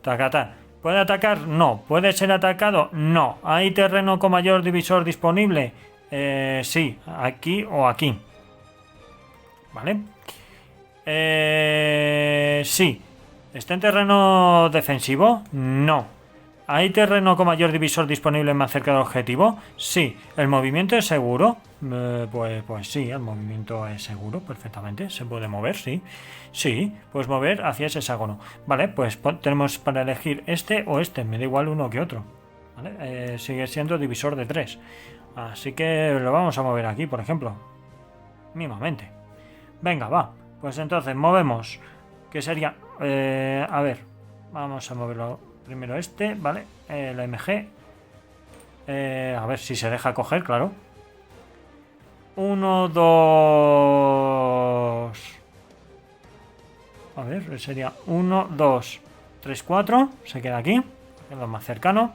Tacatá. ¿Puede atacar? No. ¿Puede ser atacado? No. ¿Hay terreno con mayor divisor disponible? Sí, aquí o aquí. ¿Vale? Sí. ¿Está en terreno defensivo? No. ¿Hay terreno con mayor divisor disponible más cerca del objetivo? Sí. ¿El movimiento es seguro? Pues sí, el movimiento es seguro, perfectamente. Se puede mover, sí. Sí, puedes mover hacia ese hexágono. Vale, pues tenemos para elegir este o este. Me da igual uno que otro. ¿Vale? Sigue siendo divisor de 3. Así que lo vamos a mover aquí, por ejemplo. Mínimamente. Venga, va. Pues entonces movemos. Que sería... a ver. Vamos a moverlo primero este, ¿vale? La MG. A ver si se deja coger, claro. 1, 2. A ver, sería 1, 2, 3, 4. Se queda aquí. Es lo más cercano.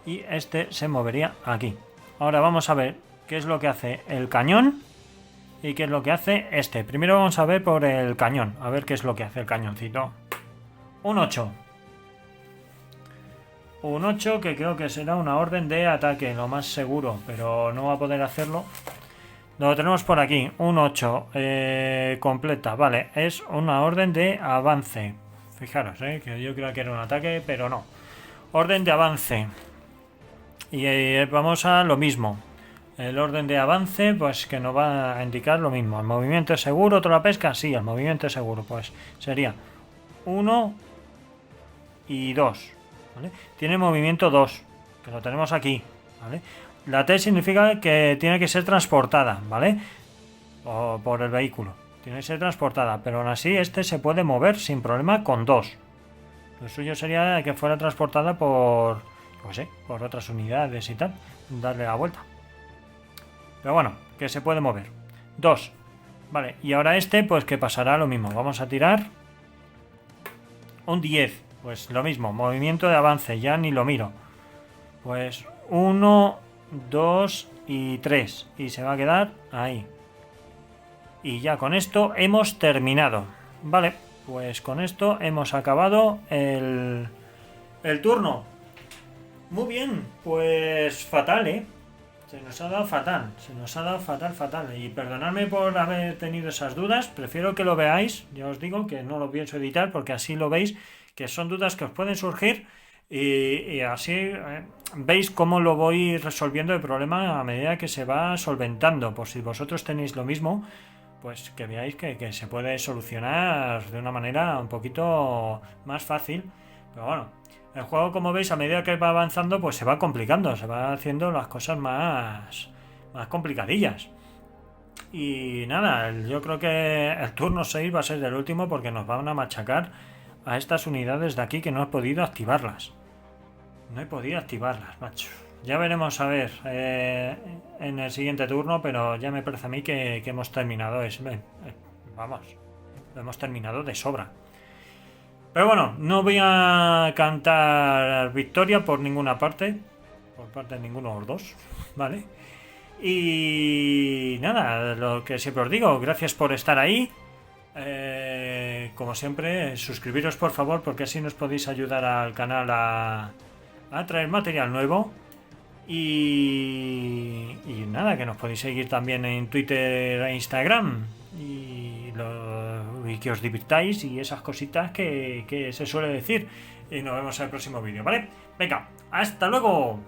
Y este se movería aquí. Ahora vamos a ver qué es lo que hace el cañón y qué es lo que hace este. Primero vamos a ver por el cañón. A ver qué es lo que hace el cañoncito. Un 8. Un 8 que creo que será una orden de ataque, lo más seguro, pero no va a poder hacerlo. Lo tenemos por aquí, un 8 completa, vale, es una orden de avance. Fijaros, que yo creo que era un ataque, pero no. Orden de avance. Y vamos a lo mismo. El orden de avance, pues que nos va a indicar lo mismo. ¿El movimiento es seguro? ¿Toda la pesca? Sí, el movimiento es seguro. Pues sería 1 y 2. ¿Vale? Tiene movimiento 2, que lo tenemos aquí, ¿vale? La T significa que tiene que ser transportada, ¿vale? O por el vehículo. Tiene que ser transportada, pero aún así este se puede mover sin problema con 2. Lo suyo sería que fuera transportada por, pues por otras unidades y tal. Darle la vuelta. Pero bueno, que se puede mover. 2. Vale, y ahora este, pues que pasará lo mismo. Vamos a tirar un 10. Pues lo mismo, movimiento de avance, ya ni lo miro. Pues 1, 2 y 3. Y se va a quedar ahí. Y ya con esto hemos terminado. Vale, pues con esto hemos acabado el turno. Muy bien, pues fatal, Se nos ha dado fatal. Se nos ha dado fatal. Y perdonadme por haber tenido esas dudas. Prefiero que lo veáis. Ya os digo que no lo pienso editar porque así lo veis. Que son dudas que os pueden surgir Y así veis cómo lo voy resolviendo el problema a medida que se va solventando. Por si vosotros tenéis lo mismo, pues que veáis que se puede solucionar de una manera un poquito más fácil. Pero bueno, el juego, como veis, a medida que va avanzando, pues se va complicando, se va haciendo las cosas más complicadillas. Y nada, yo creo que el turno 6 va a ser el último porque nos van a machacar a estas unidades de aquí que no he podido activarlas. No he podido activarlas, macho. Ya veremos a ver en el siguiente turno, pero ya me parece a mí que hemos terminado. Vamos, lo hemos terminado de sobra. Pero bueno, no voy a cantar victoria por ninguna parte, por parte de ninguno de los dos, ¿vale? Y nada, lo que siempre os digo, gracias por estar ahí. Como siempre, suscribiros por favor, porque así nos podéis ayudar al canal a traer material nuevo. Y nada, que nos podéis seguir también en Twitter e Instagram. Y que os divirtáis y esas cositas que se suele decir. Y nos vemos en el próximo vídeo, ¿vale? Venga, hasta luego.